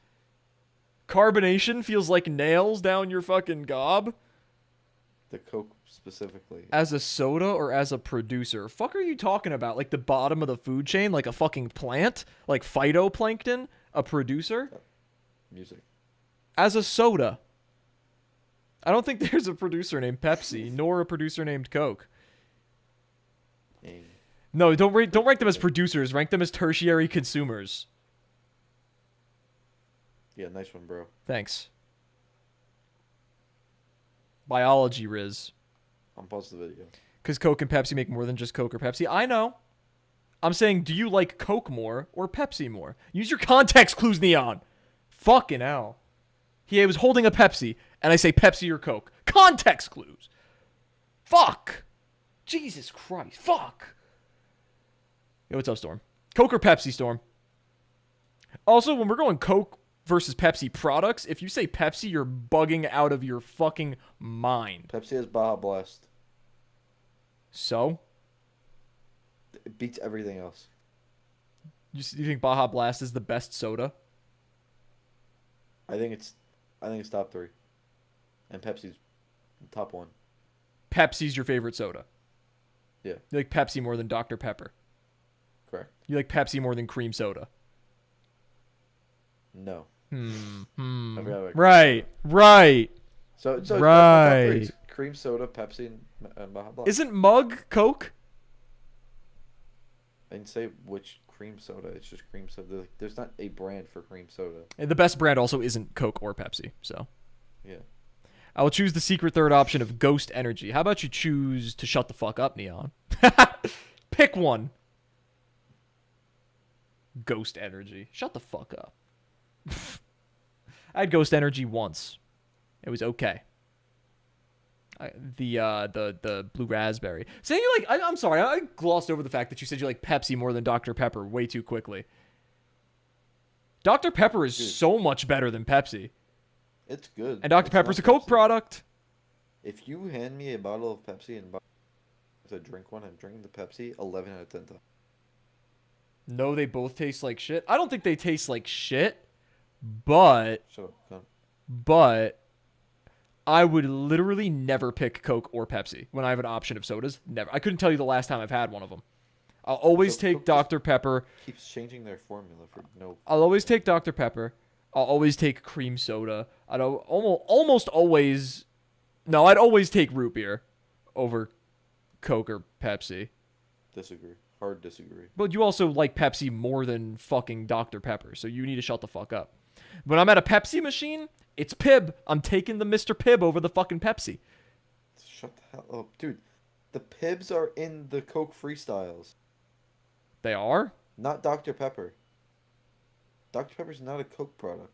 Carbonation feels like nails down your fucking gob? The Coke specifically? As a soda or as a producer? Fuck are you talking about? Like the bottom of the food chain? Like a fucking plant? Like phytoplankton? A producer? Music. As a soda. I don't think there's a producer named Pepsi, nor a producer named Coke. Dang. No, don't rank them as producers. Rank them as tertiary consumers. Yeah, nice one, bro. Thanks. Biology, Riz. I'm pause the video. Because Coke and Pepsi make more than just Coke or Pepsi. I know. I'm saying, do you like Coke more or Pepsi more? Use your context clues, Neon. Fucking hell. He was holding a Pepsi, and I say Pepsi or Coke. Context clues. Fuck. Jesus Christ. Fuck. Yo, what's up, Storm? Coke or Pepsi, Storm? Also, when we're going Coke versus Pepsi products, if you say Pepsi, you're bugging out of your fucking mind. Pepsi has Baja Blast. So? It beats everything else. You think Baja Blast is the best soda? I think it's top 3. And Pepsi's top 1. Pepsi's your favorite soda. Yeah, You like Pepsi more than Dr. Pepper. correct. You like Pepsi more than cream soda. No. I Hmm. forgot about Right. Right. So that's my top 3. Right. It's cream soda, Pepsi, and Baja Blast. Isn't Mug Coke? I didn't say which cream soda. It's just cream soda. There's not a brand for cream soda. And the best brand also isn't Coke or Pepsi. So Yeah. I will choose the secret third option of Ghost Energy. How about you choose to shut the fuck up, Neon? Pick one. Ghost Energy. Shut the fuck up. I had Ghost Energy once. It was okay. The blue raspberry. Saying you like, I'm sorry, I glossed over the fact that you said you like Pepsi more than Dr. Pepper way too quickly. Dr. Pepper is so much better than Pepsi. It's good. And Dr. It's Pepper's a not Coke Pepsi. product. If you hand me a bottle of Pepsi and to drink one, I'm drinking the Pepsi 11 out of 10 times. No, they both taste like shit. I don't think they taste like shit, but Shut up. Cunt. I would literally never pick Coke or Pepsi when I have an option of sodas. Never. I couldn't tell you the last time I've had one of them. I'll always So take Coke just Dr. Pepper. Keeps changing their formula for no. I'll always take Dr. Pepper. I'll always take cream soda. I'd almost always... No, I'd always take root beer over Coke or Pepsi. Disagree. Hard disagree. But you also like Pepsi more than fucking Dr. Pepper, so you need to shut the fuck up. When I'm at a Pepsi machine, it's Pibb. I'm taking the Mr. Pibb over the fucking Pepsi. Shut the hell up. Dude, the Pibbs are in the Coke Freestyles. They are? Not Dr. Pepper. Dr. Pepper's not a Coke product.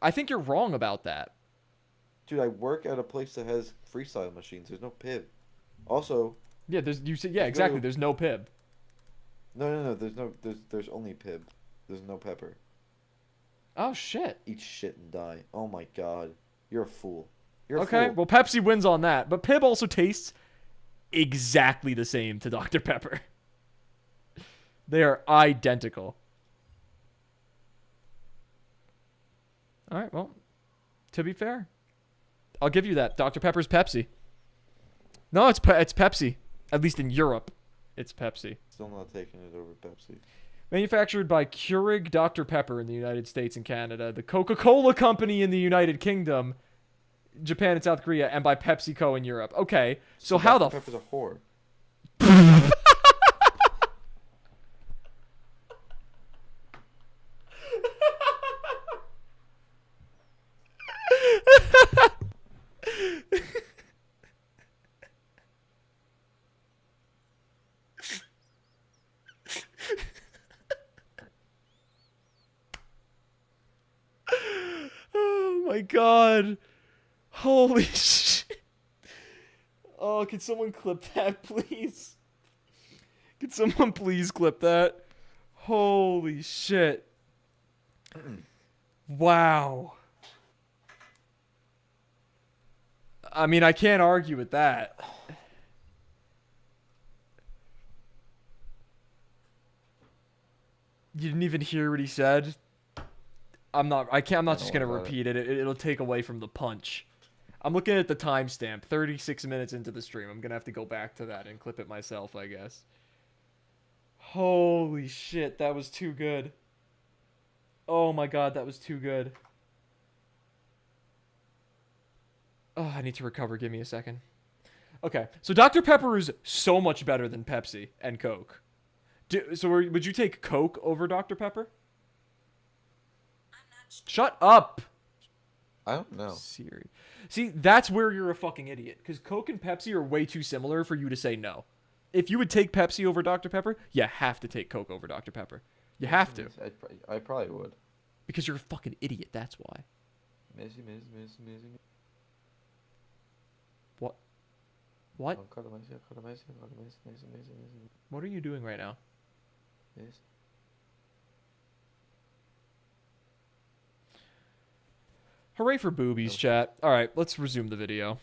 I think you're wrong about that. Dude, I work at a place that has freestyle machines. There's no Pibb. Also... Yeah, exactly. There's no Pibb. No. There's only Pibb. There's no Pepper. Oh, shit. Eat shit and die. Oh my god. You're a fool. You're a Okay, fool. well, Pepsi wins on that. But Pibb also tastes exactly the same to Dr. Pepper. They are identical. All right, well, to be fair, I'll give you that. Dr. Pepper's Pepsi. No, it's Pepsi. At least in Europe, it's Pepsi. Still not taking it over Pepsi. Manufactured by Keurig Dr. Pepper in the United States and Canada, the Coca-Cola Company in the United Kingdom, Japan and South Korea, and by PepsiCo in Europe. Okay, so how the... Dr. Pepper's a whore. Oh my god. Holy shit. Oh, can someone clip that, please? Can someone please clip that? Holy shit. Wow. I mean, I can't argue with that. You didn't even hear what he said? I'm not just gonna repeat it. It'll take away from the punch. I'm looking at the timestamp, 36 minutes into the stream. I'm gonna have to go back to that and clip it myself, I guess. Holy shit, that was too good. Oh my god, that was too good. Oh, I need to recover. Give me a second. Okay, so Dr. Pepper is so much better than Pepsi and Coke. Would you take Coke over Dr. Pepper? Shut up! I don't know. Siri. See, that's where you're a fucking idiot. Because Coke and Pepsi are way too similar for you to say no. If you would take Pepsi over Dr. Pepper, you have to take Coke over Dr. Pepper. You have to. I probably would. Because you're a fucking idiot, that's why. What? What? What are you doing right now? Hooray for boobies, chat. Alright, let's resume the video.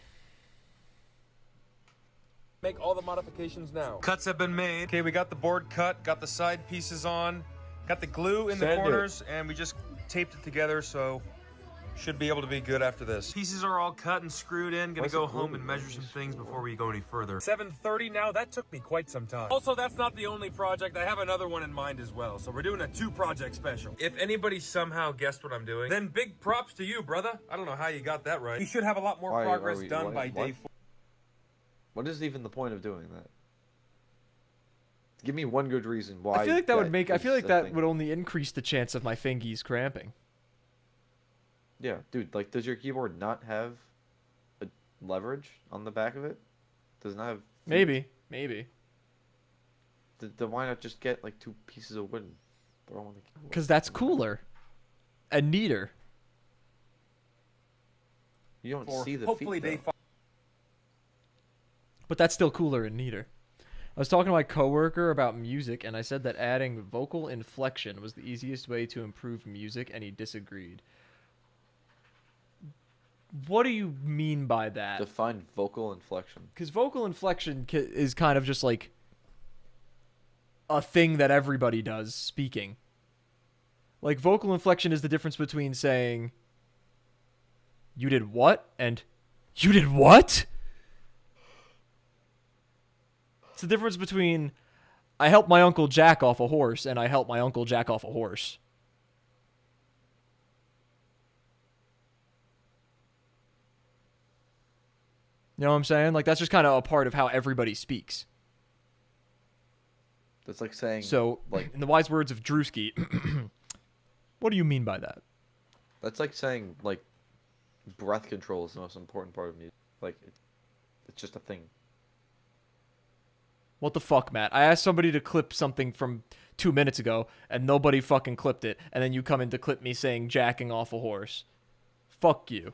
Make all the modifications now. Cuts have been made. Okay, we got the board cut, got the side pieces on, got the glue in the Sand it. corners, and we just taped it together, so should be able to be good after this. Pieces are all cut and screwed in. Gonna Why's go the glue home and in measure there? some things before we go any further. 7:30 now, that took me quite some time. Also, that's not the only project. I have another one in mind as well. So we're doing a 2-project special. If anybody somehow guessed what I'm doing, then big props to you, brother. I don't know how you got that right. We should have a lot more Why are progress we- done why- by what? day 4. What is even the point of doing that? Give me one good reason why. I feel like that would make... I is feel like a that thing. would only increase the chance of my fingies cramping. Yeah, dude, like, does your keyboard not have a leverage on the back of it? Does it not have... feet? Maybe. Then why not just get, like, 2 pieces of wood and throw on the keyboard? Because that's cooler. And neater. You don't see the Hopefully feet, day though. 5. But that's still cooler and neater. I was talking to my coworker about music, and I said that adding vocal inflection was the easiest way to improve music, and he disagreed. What do you mean by that? Define vocal inflection. Because vocal inflection is kind of just like a thing that everybody does speaking. Like, vocal inflection is the difference between saying, "You did what?" and "You did what?" It's the difference between, "I helped my Uncle Jack off a horse," and "I helped my Uncle Jack off a horse." You know what I'm saying? Like, that's just kind of a part of how everybody speaks. That's like saying... So, like, in the wise words of Drewski, what do you mean by that? that's like saying, like, breath control is the most important part of music. Like, it's just a thing. What the fuck, Matt? I asked somebody to clip something from 2 minutes ago, and nobody fucking clipped it, and then you come in to clip me saying jacking off a horse. Fuck you.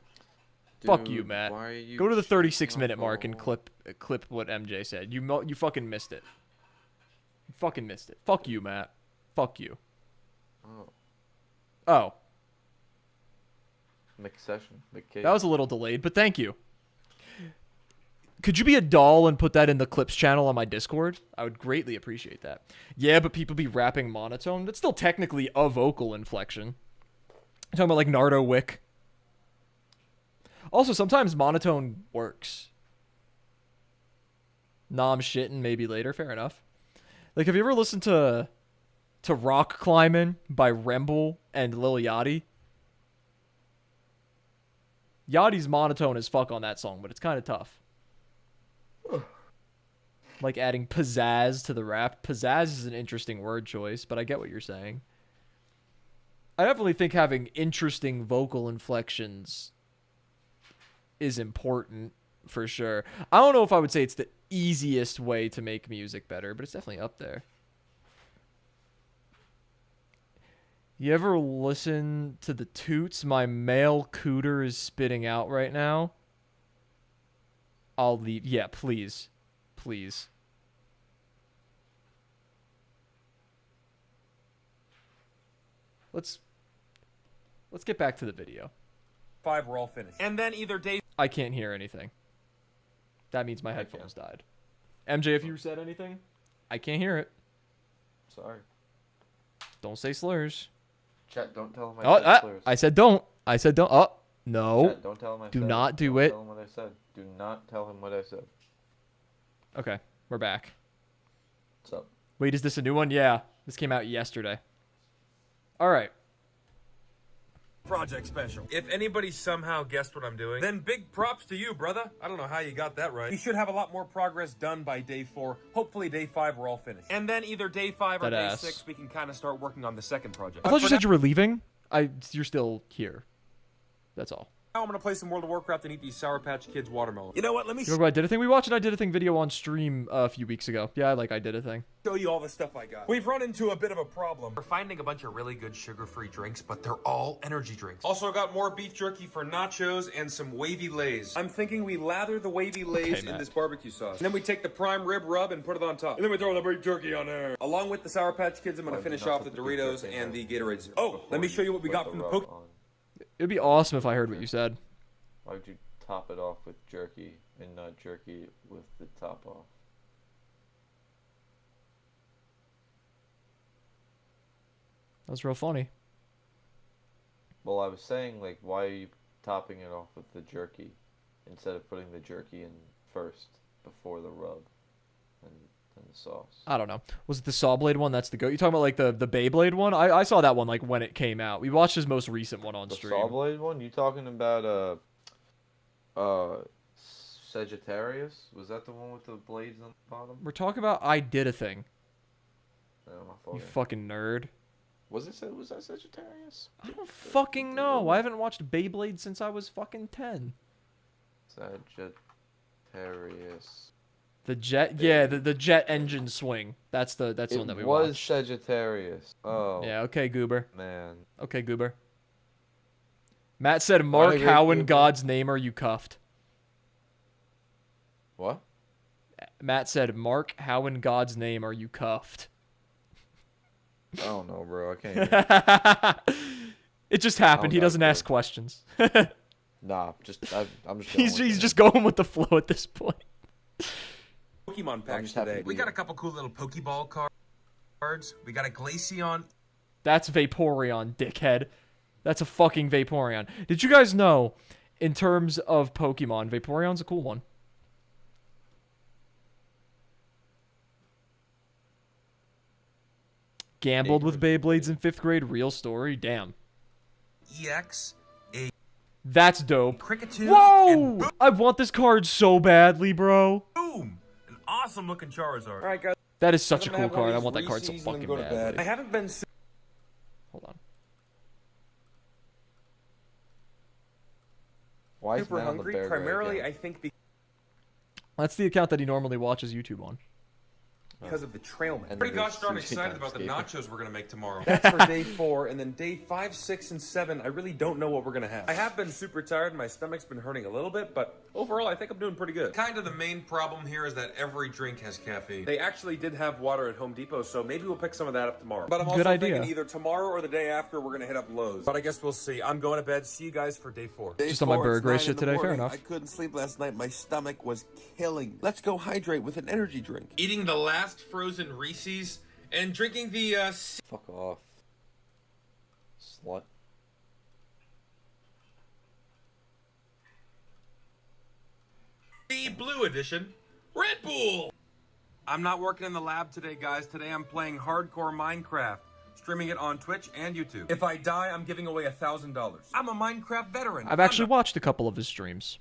Fuck you, Dude, Matt. why are you Go to the jacking 36-minute off mark a and horse? clip what MJ said. You fucking missed it. You fucking missed it. Fuck you, Matt. Fuck you. Oh. Oh, McSession. McCabe. that was a little delayed, but thank you. Could you be a doll and put that in the clips channel on my Discord? I would greatly appreciate that. Yeah, but people be rapping monotone. That's still technically a vocal inflection. I'm talking about like Nardo Wick. Also, sometimes monotone works. Nah, I'm shitting. Maybe later. Fair enough. Like, have you ever listened to Rock Climbin' by Remble and Lil Yachty? Yachty's monotone as fuck on that song, but it's kind of tough. Like adding pizzazz to the rap. Pizzazz is an interesting word choice, but I get what you're saying. I definitely think having interesting vocal inflections is important, for sure. I don't know if I would say it's the easiest way to make music better, but it's definitely up there. You ever listen to the toots my male cooter is spitting out right now? I'll leave. Yeah, please. Please. Let's get back to the video. 5 were all finished. And then either day... I can't hear anything. That means my headphones died. MJ, if you said anything, I can't hear it. Sorry. Don't say slurs. Chat, don't tell him I said slurs. I said don't. I said don't. Oh, no. Chat, don't tell him I Do said not do don't it. Tell him what I said. Do not tell him what I said. Okay, we're back. What's up? Wait, is this a new one? Yeah, this came out yesterday. All right. Project special. If anybody somehow guessed what I'm doing, then big props to you, brother. I don't know how you got that right. We should have a lot more progress done by day 4. Hopefully day 5 we're all finished. And then either day 5 or day Deadass. 6 we can kind of start working on the second project. I thought you said you were leaving. You're still here. That's all. Now I'm gonna play some World of Warcraft and eat these Sour Patch Kids watermelons. You know what? Let me You remember I did a thing? We watched an I Did a Thing video on stream a few weeks ago. Yeah, I did a thing. show you all the stuff I got. We've run into a bit of a problem. We're finding a bunch of really good sugar-free drinks, but they're all energy drinks. Also got more beef jerky for nachos and some wavy lays. I'm thinking we lather the wavy lays in Matt. this barbecue sauce. And then we take the prime rib rub and put it on top. And then we throw the beef jerky on there. Along with the Sour Patch Kids, I'm gonna finish off the Doritos and the Gatorade Zero. Oh, let me show you what we got from the Poke. It'd be awesome if I heard what you said. Why would you top it off with jerky and not jerky with the top off? That was real funny. Well, I was saying, like, why are you topping it off with the jerky instead of putting the jerky in first before the rub and the sauce? I don't know. Was it the Sawblade one? That's the goat. You talking about like the Beyblade one? I saw that one like when it came out. We watched his most recent one on The stream. Sawblade one? You talking about Sagittarius? Was that the one with the blades on the bottom? We're talking about I Did a Thing. No, my fault. You fucking nerd. Was that Sagittarius? I don't fucking know. I haven't watched Beyblade since I was fucking 10. Sagittarius. The jet, yeah, the jet engine swing. That's the one that we It was watched. Sagittarius. Oh. Yeah, okay, Goober. Man. Okay, Goober. Matt said, Mark, Alright, how in Goober. God's name are you cuffed? What? Matt said, Mark, how in God's name are you cuffed? I don't know, bro. I can't. It just happened. He know, doesn't bro. ask questions. Nah, I'm just. He's just going with the flow at this point. Pokemon packs just happy today. to We got a couple cool little Pokeball cards. We got a Glaceon. That's Vaporeon, dickhead. That's a fucking Vaporeon. Did you guys know, in terms of Pokemon, Vaporeon's a cool one? Gambled with Beyblades in 5th grade. Real story. Damn. EX. That's dope. Cricketoo. Whoa! I want this card so badly, bro. Boom! An awesome looking Charizard. All right, guys. That is such a I'm gonna cool have one card. I of want these that card so Reese's and then fucking go to bed. badly. I haven't been. Hold on. Why is Super man on the hungry, bear guy primarily again? I think That's the account that he normally watches YouTube on. because of the trailman. And Pretty then gosh darn there's excited about the sushi nachos we're gonna make tomorrow. That's for day 4, and then day 5, 6, and 7, I really don't know what we're gonna have. I have been super tired, and my stomach's been hurting a little bit, but overall, I think I'm doing pretty good. Kind of the main problem here is that every drink has caffeine. They actually did have water at Home Depot, so maybe we'll pick some of that up tomorrow. But I'm Good also idea. thinking either tomorrow or the day after, we're gonna hit up Lowe's. But I guess we'll see. I'm going to bed. See you guys for day 4. Just on my Burger Race shit today, fair morning. enough. I couldn't sleep last night. My stomach was killing. Let's go hydrate with an energy drink. Eating the last frozen Reese's and drinking the Fuck off. Slut. Sea Blue Edition Red Bull. I'm not working in the lab today, guys. Today I'm playing hardcore Minecraft, streaming it on Twitch and YouTube. If I die, I'm giving away $1,000. I'm a Minecraft veteran. I've actually watched a couple of his streams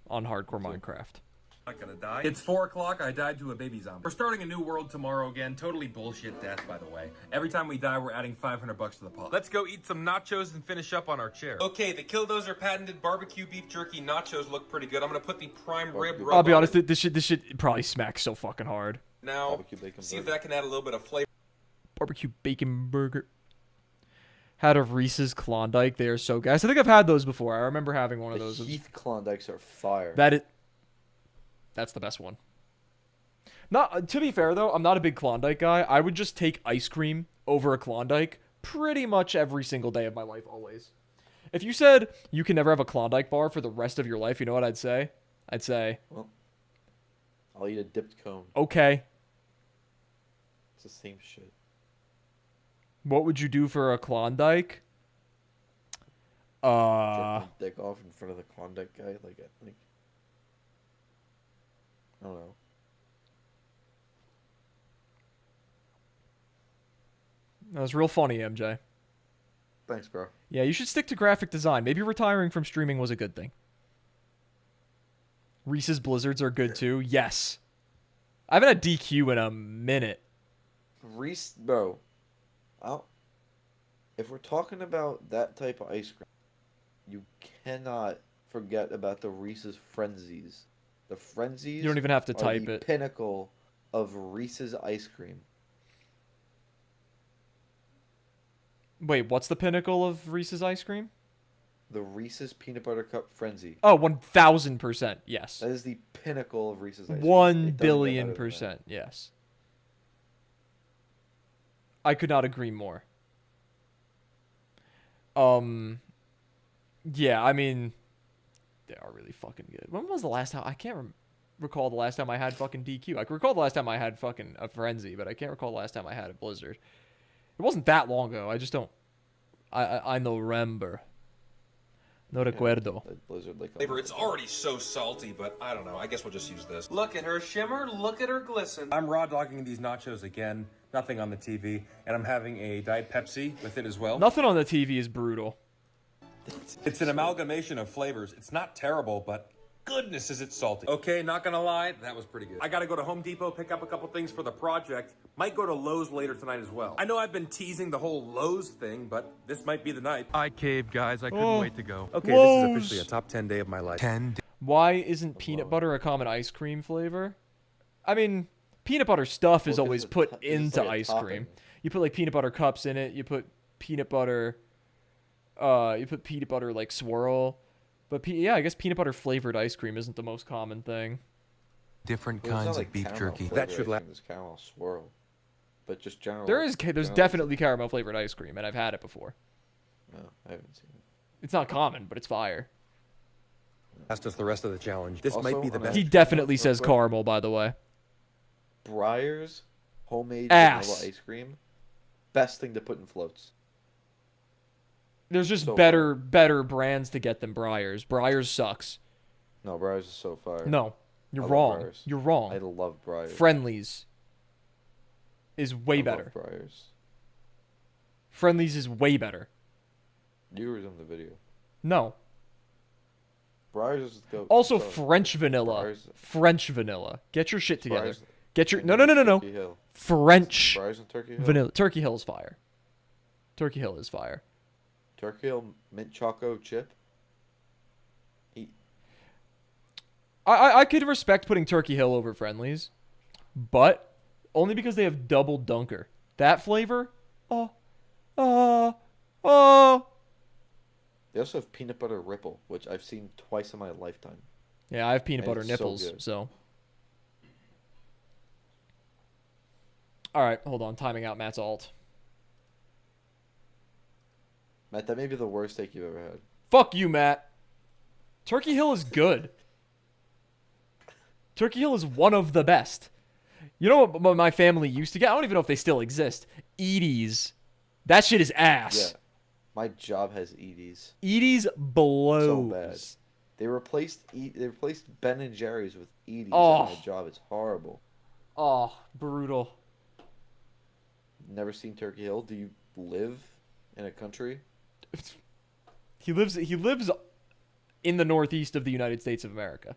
on Hardcore Minecraft. Not gonna die. It's 4 o'clock. I died to a baby zombie. We're starting a new world tomorrow again. Totally bullshit death, by the way. Every time we die, we're adding $500 to the pot. Let's go eat some nachos and finish up on our chair. Okay, the Killdozer patented barbecue beef jerky nachos look pretty good. I'm gonna put the prime rib rub I'll be on honest, it. this shit probably smacks so fucking hard. Now, Barbecue bacon see if burger. that can add a little bit of flavor. Barbecue bacon burger. Had a Reese's Klondike. They are so good. I think I've had those before. I remember having one of The those. Heath Klondikes are fire. That's the best one. Not to be fair though, I'm not a big Klondike guy. I would just take ice cream over a Klondike pretty much every single day of my life, always. If you said you can never have a Klondike bar for the rest of your life, you know what I'd say? I'd say, Well, I'll eat a dipped cone. okay. It's the same shit. What would you do for a Klondike? Jerk my dick off in front of the Klondike guy, like I don't know. That was real funny, MJ. Thanks, bro. Yeah, you should stick to graphic design. Maybe retiring from streaming was a good thing. Reese's Blizzards are good too. Yes. I haven't had DQ in a minute. Reese, bro. If we're talking about that type of ice cream, you cannot forget about the Reese's Frenzies. The Frenzies. You don't even have to are type the it. Pinnacle of Reese's ice cream. Wait, what's the pinnacle of Reese's ice cream? The Reese's Peanut Butter Cup Frenzy. Oh, 1,000%. Yes. That is the pinnacle of Reese's ice cream. 1 It doesn't get billion better than that. %. Yes. I could not agree more. Yeah, I mean, they are really fucking good. When was the last time? I can't recall the last time I had fucking DQ. I can recall the last time I had fucking a Frenzy, but I can't recall the last time I had a Blizzard. It wasn't that long ago. I just don't. I no remember. No recuerdo. That Blizzard like Flavor. It's already so salty, but I don't know. I guess we'll just use this. Look at her shimmer. Look at her glisten. I'm raw dogging these nachos again. Nothing on the TV, and I'm having a Diet Pepsi with it as well. Nothing on the TV is brutal. It's an amalgamation of flavors. It's not terrible, but goodness is it salty. Okay, not gonna lie, that was pretty good. I gotta go to Home Depot, pick up a couple things for the project. Might go to Lowe's later tonight as well. I know I've been teasing the whole Lowe's thing, but this might be the night. I caved, guys. I couldn't wait to go. Okay, Lowe's. this is officially a top 10 day of my life. 10 Why isn't peanut butter a common ice cream flavor? I mean, peanut butter stuff is Well, 'cause always it's put it's into like a ice topping. cream. You put like peanut butter cups in it. You put peanut butter. Like swirl. But yeah, I guess peanut butter flavored ice cream isn't the most common thing. different Well, it's not kinds like of beef caramel jerky. flavor That should ice la- cream, There's caramel swirl, but just general. There's general- definitely caramel flavored ice cream, and I've had it before. No, I haven't seen it. It's not common, but it's fire. That's just the rest of the challenge. This Also, might be the on best. He Real definitely says quick. caramel, by the way. Breyers homemade Ass. vanilla ice cream, best thing to put in floats. There's just So better brands to get than Breyers. Breyers sucks. No, Breyers is so fire. No, you're I love wrong. Breyers. You're wrong. I love Breyers. Friendlies is way I better. love Breyers. Friendlies is way better. You were in the video. No. Breyers is go. Also, so, French vanilla. Breyers- French vanilla. Get your shit together. Breyers- Get your and no. Turkey Hill. French Breyers and Turkey Hill. vanilla. Turkey Hill is fire. Turkey Hill is fire. Turkey Hill mint choco chip. I could respect putting Turkey Hill over Friendlies, but only because they have double dunker. That flavor, oh. They also have peanut butter ripple, which I've seen twice in my lifetime. Yeah, I have peanut And butter it's so nipples, good. so. All right, hold on. Timing out Matt's alt. Matt, that may be the worst take you've ever had. Fuck you, Matt. Turkey Hill is good. Turkey Hill is one of the best. You know what my family used to get? I don't even know if they still exist. Edie's. That shit is ass. Yeah. My job has Edie's. Edie's blows. So bad. They replaced Ben and Jerry's with Edie's Oh. at my job. It's horrible. Oh, brutal. Never seen Turkey Hill. Do you live in a country? He lives in the northeast of the United States of America.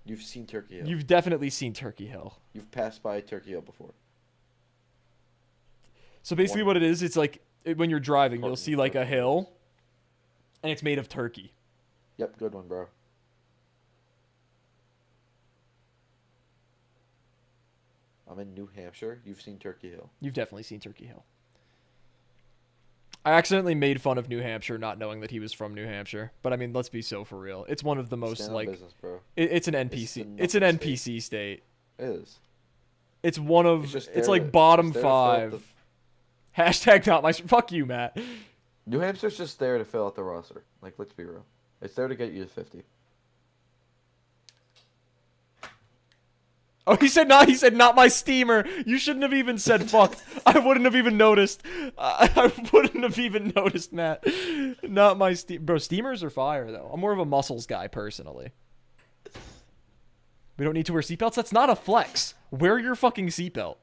You've seen Turkey Hill. You've definitely seen Turkey Hill. You've passed by Turkey Hill before. So basically what it is, it's like when you're driving, you'll Carton see of like a turkey. hill, and it's made of turkey. Yep, good one, bro. I'm in New Hampshire. You've seen Turkey Hill. You've definitely seen Turkey Hill. I accidentally made fun of New Hampshire, not knowing that he was from New Hampshire. But I mean, let's be so for real. It's one of the most Stand on like business, bro. it's an the NPC. It's an nothing NPC state. It is. It's one of just it's there like to- bottom it's there to fill out 5. Hashtag not my fuck you, Matt. New Hampshire's just there to fill out the roster. Like, let's be real. It's there to get you to 50. Oh, he said not my steamer. You shouldn't have even said fuck. I wouldn't have even noticed. I wouldn't have even noticed, Matt. Not my bro. Steamers are fire though. I'm more of a muscles guy personally. We don't need to wear seatbelts. That's not a flex. Wear your fucking seatbelt.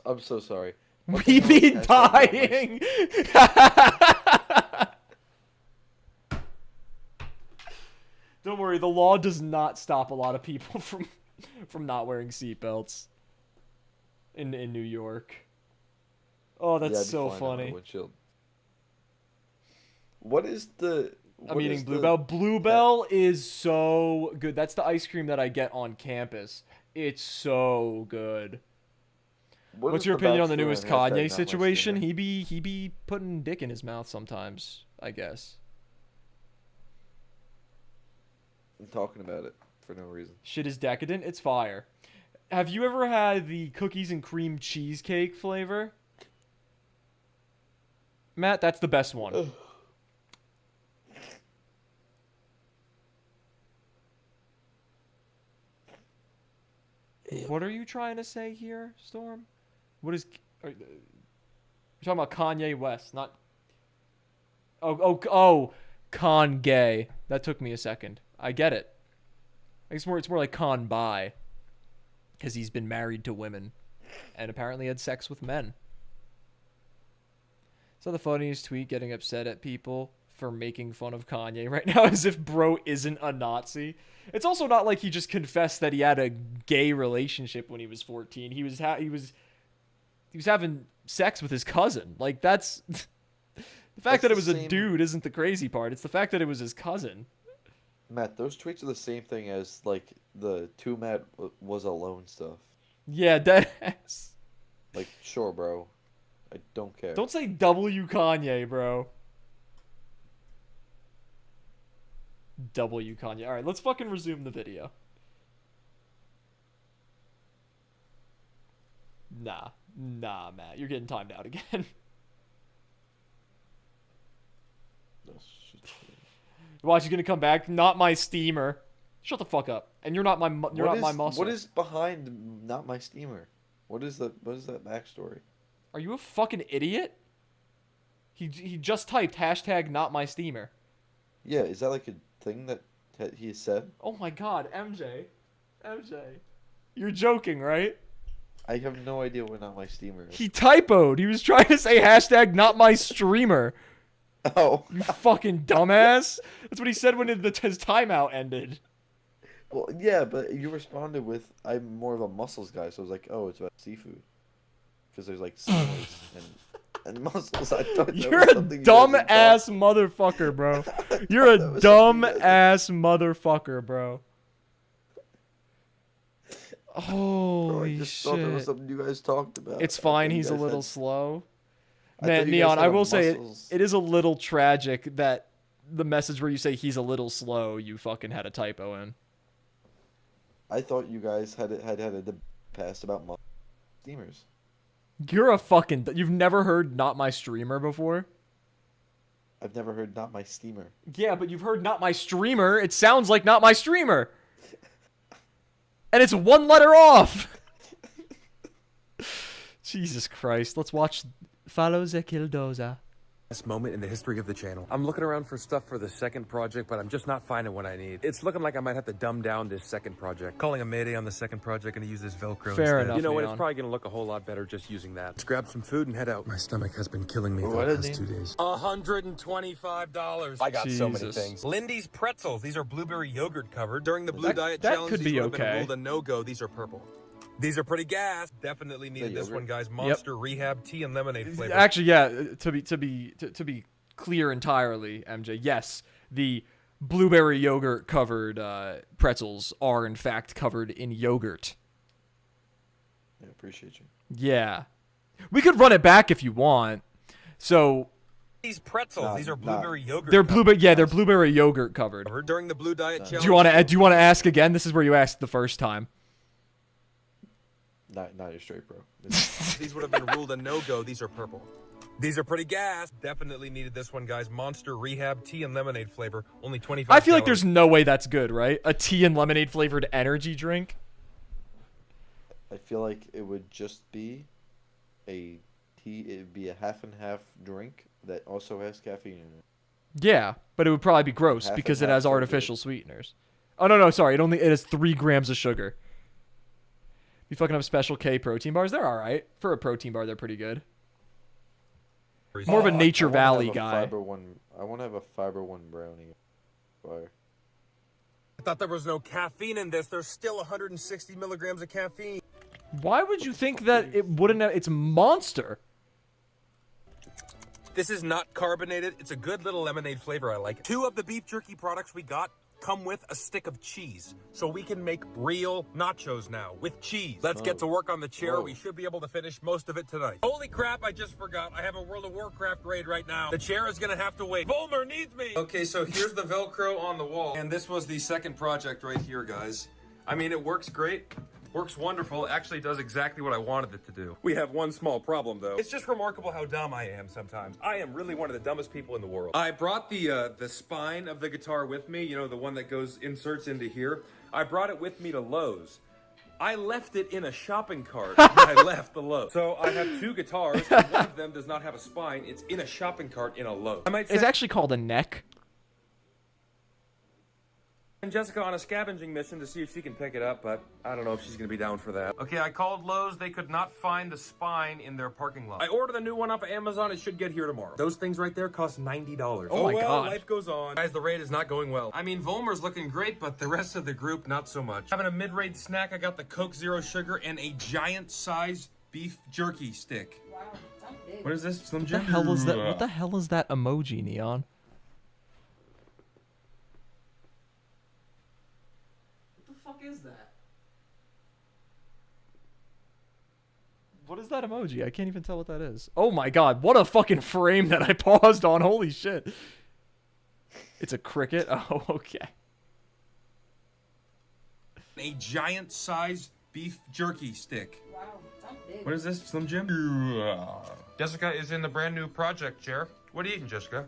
I'm so sorry. We be dying. Don't worry, the law does not stop a lot of people from not wearing seatbelts in New York. Oh, that's Yeah, I'd be so flying out my funny. windshield. What is the? I'm eating Bluebell. Bluebell is so good. That's the ice cream that I get on campus. It's so good. What's your opinion on the newest Kanye situation? He be putting dick in his mouth sometimes, I guess. I'm talking about it for no reason. Shit is decadent. It's fire. Have you ever had the cookies and cream cheesecake flavor? Matt, that's the best one. What are you trying to say here, Storm? What is... You're talking about Kanye West, not... Oh, Kanye. That took me a second. I get it. I guess it's more like Con Bi. Because he's been married to women. And apparently had sex with men. So the funniest tweet getting upset at people for making fun of Kanye right now as if bro isn't a Nazi. It's also not like he just confessed that he had a gay relationship when he was 14. He was having sex with his cousin. Like that's the fact that it was a dude isn't the crazy part. It's the fact that it was his cousin. Matt, those tweets are the same thing as like the Too Mad Was Alone stuff. Yeah, deadass. Like, sure, bro. I don't care. Don't say W Kanye, bro. W Kanye. All right, let's fucking resume the video. Nah, Matt, you're getting timed out again. Watch, he's gonna come back. Not my steamer. Shut the fuck up. And you're not my muscle. What is behind not my steamer? What is that backstory? Are you a fucking idiot? He just typed hashtag not my steamer. Yeah, is that like a thing that he said? Oh my god, MJ. You're joking, right? I have no idea what not my steamer is. He typoed. He was trying to say hashtag not my streamer. Oh. You fucking dumbass. That's what he said when his timeout ended. Well, yeah, but you responded with, I'm more of a mussels guy, so I was like, oh, it's about seafood. Because there's like steamers and mussels. I thought that You're was a something you guys dumb had ass talked- motherfucker, bro. I You're thought that a was dumb something you guys ass motherfucker, bro. Bro, I Holy just thought that was shit. something you guys talked about. It's I fine, thought you he's a guys little had- slow. I thought Man, you guys Neon, had I a will say mussels- it is a little tragic that the message where you say he's a little slow, you fucking had a typo in. I thought you guys had a debate past about steamers. You're a fucking. You've never heard Not My Streamer before? I've never heard not my steamer. Yeah, but you've heard Not My Streamer. It sounds like Not My Streamer. And it's one letter off. Jesus Christ. Let's watch Follow the Killdozer. Best moment in the history of the channel. I'm looking around for stuff for the second project, but I'm just not finding what I need. It's looking like I might have to dumb down this second project. Calling a mayday on the second project, gonna use this Velcro Fair instead. enough. You know what? Neon. It's probably gonna look a whole lot better just using that. Let's grab some food and head out. My stomach has been killing me What the is past it? 2 days. $125. I got so many Jesus. things. Lindy's pretzels. These are blueberry yogurt covered. During the Blue That- Diet that Challenge, could these be would have been okay. ruled a no-go. These are purple. These are pretty gas. Definitely needed this yogurt? one, guys. Monster Rehab tea and lemonade flavor. Actually, yeah. To be clear entirely, MJ. Yes, the blueberry yogurt covered pretzels are in fact covered in yogurt. I appreciate you. Yeah, we could run it back if you want. So These pretzels. These are blueberry yogurt. they're covered. blueberry. Yeah, they're blueberry yogurt covered. During the Blue Diet Challenge. Do you want to ask again? This is where you asked the first time. Not you're straight, bro. These would have been ruled a no-go. These are purple. These are pretty gas. Definitely needed this one, guys. Monster Rehab tea and lemonade flavor. Only 25 I feel like calories. there's no way that's good, right? A tea and lemonade flavored energy drink. I feel like it would just be a tea. It'd be a half and half drink that also has caffeine in it. Yeah, but it would probably be gross Half because and it half has so artificial sweeteners. Oh no, sorry. It has 3 grams of sugar. You fucking up Special K protein bars. They're all right for a protein bar. They're pretty good. More of a Nature I wanna Valley have a guy. I want to have a Fiber One brownie. Fire. I thought there was no caffeine in this. There's still 160 milligrams of caffeine. Why would you think that it wouldn't have? It's Monster. This is not carbonated. It's a good little lemonade flavor. I like it. 2 of the beef jerky products we got come with a stick of cheese. So we can make real nachos now with cheese. Let's get to work on the chair. Whoa. We should be able to finish most of it tonight. Holy crap, I just forgot. I have a World of Warcraft raid right now. The chair is going to have to wait. Volmer needs me. Okay, so here's the Velcro on the wall. And this was the second project right here, guys. I mean, it works great. Works wonderful. It actually does exactly what I wanted it to do. We have one small problem, though. It's just remarkable how dumb I am sometimes. I am really one of the dumbest people in the world. I brought the spine of the guitar with me, you know, the one that inserts into here. I brought it with me to Lowe's. I left it in a shopping cart when I left the Lowe's. So I have 2 guitars, and one of them does not have a spine. It's in a shopping cart in a Lowe's. I might It's send actually called a neck. Jessica on a scavenging mission to see if she can pick it up, but I don't know if she's going to be down for that. Okay, I called Lowe's. They could not find the spine in their parking lot. I ordered a new one off of Amazon. It should get here tomorrow. Those things right there cost $90. Oh my well, God. life goes on. Guys, the raid is not going well. I mean, Volmer's looking great, but the rest of the group, not so much. Having a mid-raid snack, I got the Coke Zero Sugar and a giant-size beef jerky stick. Wow, that's big. What is this, Slim What the Jim? hell is that? What the hell is that emoji, Neon? What the fuck is that? What is that emoji? I can't even tell what that is. Oh my god, what a fucking frame that I paused on. Holy shit. It's a cricket? Oh, okay. A giant-size beef jerky stick. Wow, that's big. What is this, Slim Jim? Jessica is in the brand new project chair. What are you eating, Jessica?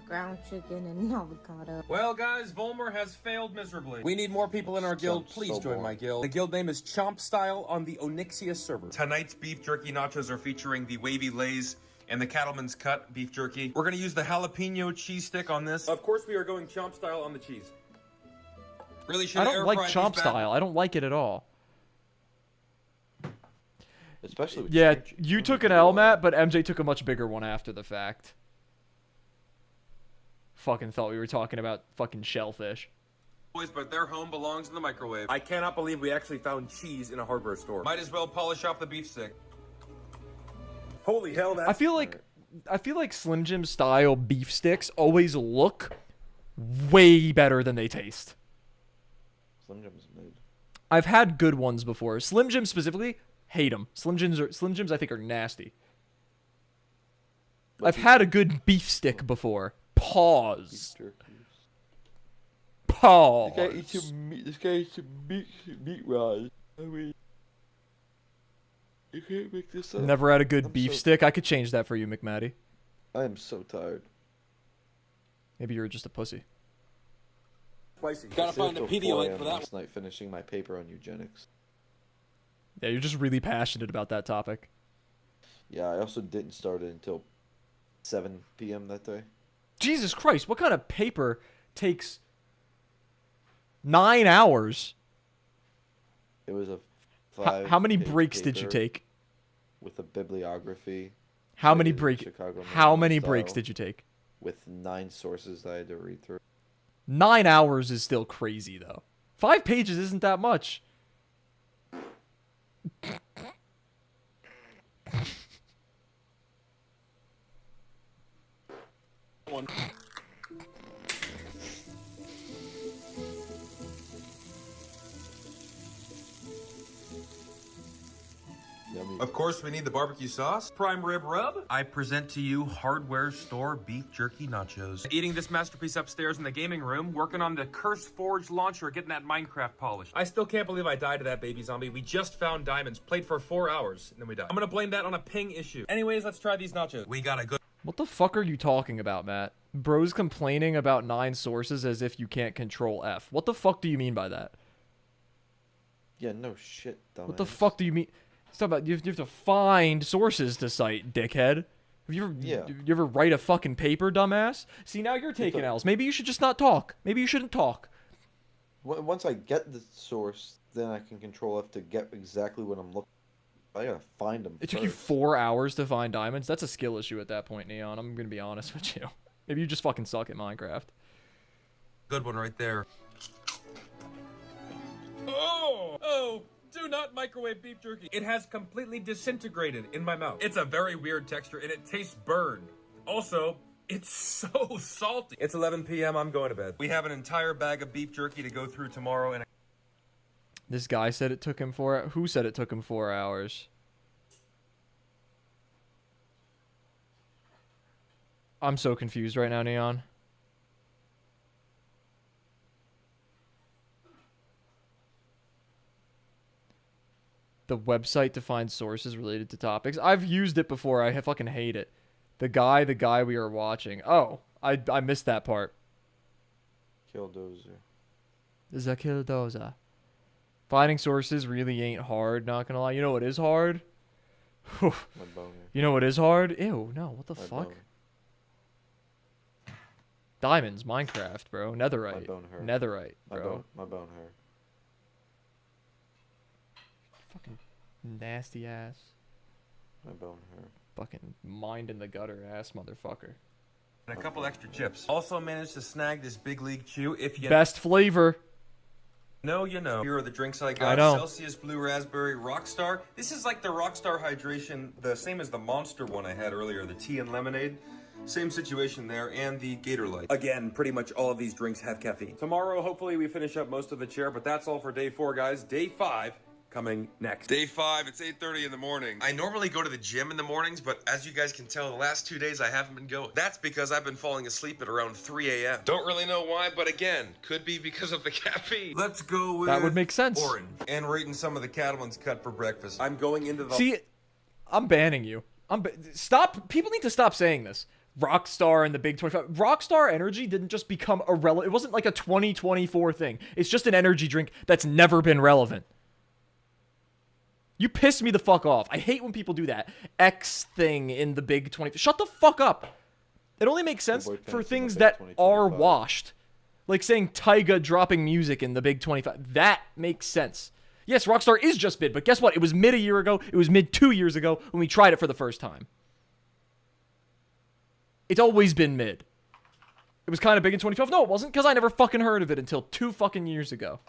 Ground chicken and avocado. Well, guys, Volmer has failed miserably. We need more people in our guild. Sounds Please so join my boring. guild. The guild name is Chomp Style on the Onyxia server. Tonight's beef jerky nachos are featuring the Wavy Lays and the Cattleman's Cut beef jerky. We're going to use the jalapeno cheese stick on this. Of course, we are going Chomp Style on the cheese. Really should I have don't like air-fried chomp these bad- style. I don't like it at all. Especially with Yeah, string cheese. you Those took are an L, cool. Matt, but MJ took a much bigger one after the fact. fucking thought we were talking about fucking shellfish. Boys, but their home belongs in the microwave. I cannot believe we actually found cheese in a hardware store. Might as well polish off the beef stick. Holy hell, that's... I feel like Slim Jim style beef sticks always look way better than they taste. Slim Jim's mid. I've had good ones before. Slim Jim specifically, hate them. Slim Jims I think are nasty. I've had a good beef stick before. Pause. Pause. This guy eats some meat rods. I mean, you can't make this up. Never had a good beef stick. I could change that for you, McMatty. I am so tired. Maybe you're just a pussy. Spicy. Gotta find a Pedialyte for that. Last night finishing my paper on eugenics. Yeah, you're just really passionate about that topic. Yeah, I also didn't start it until 7 p.m. that day. Jesus Christ, what kind of paper takes 9 hours? It was a 5 How many breaks did you take? With a bibliography. How many breaks did you take? With 9 sources I had to read through. 9 hours is still crazy, though. 5 pages isn't that much. One. Of course, we need the barbecue sauce. Prime rib rub. I present to you hardware store beef jerky nachos. Eating this masterpiece upstairs in the gaming room, working on the Curse Forge launcher, getting that Minecraft polished. I still can't believe I died to that baby zombie. We just found diamonds, played for 4 hours, and then we died. I'm gonna blame that on a ping issue. Anyways, let's try these nachos. We got a good... What the fuck are you talking about, Matt? Bro's complaining about 9 sources as if you can't control F. What the fuck do you mean by that? Yeah, no shit, dumbass. What the fuck do you mean? It's talking about you have to find sources to cite, dickhead. You ever write a fucking paper, dumbass? See, now you're taking L's. Maybe you should just not talk. Maybe you shouldn't talk. Once I get the source, then I can control F to get exactly what I'm looking for. I gotta find them. It took you 4 hours to find diamonds? That's a skill issue at that point, Neon. I'm gonna be honest with you. Maybe you just fucking suck at Minecraft. Good one right there. Oh, do not microwave beef jerky. It has completely disintegrated in my mouth. It's a very weird texture and it tastes burned. Also, it's so salty. It's 11 p.m. I'm going to bed. We have an entire bag of beef jerky to go through tomorrow, and This guy said it took him 4 hours. Who said it took him 4 hours? I'm so confused right now, Neon. The website to find sources related to topics. I've used it before. I fucking hate it. The guy we were watching. Oh, I missed that part. Killdozer. Is a Killdozer. Finding sources really ain't hard, not gonna lie. You know what is hard? My boner. You know what is hard? Ew, no, what the My fuck? boner. Diamonds, Minecraft, bro. Netherite. My bone hurt. Netherite, bro. My bone hurt. Fucking nasty ass. My bone hurt. Fucking mind in the gutter ass motherfucker. a couple extra chips. Also managed to snag this Big League Chew. If you Best flavor. know, you know. Here are the drinks I got. I know. Celsius Blue Raspberry Rockstar. This is like the Rockstar hydration, the same as the Monster one I had earlier, the tea and lemonade. Same situation there, and the Gator Light. Again, pretty much all of these drinks have caffeine. Tomorrow, hopefully, we finish up most of the chair, but that's all for day 4, guys. Day 5 coming next. Day 5, it's 8:30 in the morning. I normally go to the gym in the mornings, but as you guys can tell, the last 2 days I haven't been going. That's because I've been falling asleep at around 3 a.m. Don't really know why, but again, could be because of the caffeine. Let's go with That would make sense. orange. And we're eating some of the cattleman's cut for breakfast. I'm going into the... See, I'm banning you. Stop. People need to stop saying this. Rockstar and the Big 25. Rockstar Energy didn't just become irrelevant. It wasn't like a 2024 thing. It's just an energy drink that's never been relevant. You piss me the fuck off. I hate when people do that. X thing in the Big 20. Shut the fuck up. It only makes sense for things that are washed. Like saying Tyga dropping music in the Big 25. That makes sense. Yes, Rockstar is just mid, but guess what? It was mid a year ago. It was mid 2 years ago when we tried it for the first time. It's always been mid. It was kind of big in 2012. No, it wasn't, because I never fucking heard of it until 2 fucking years ago.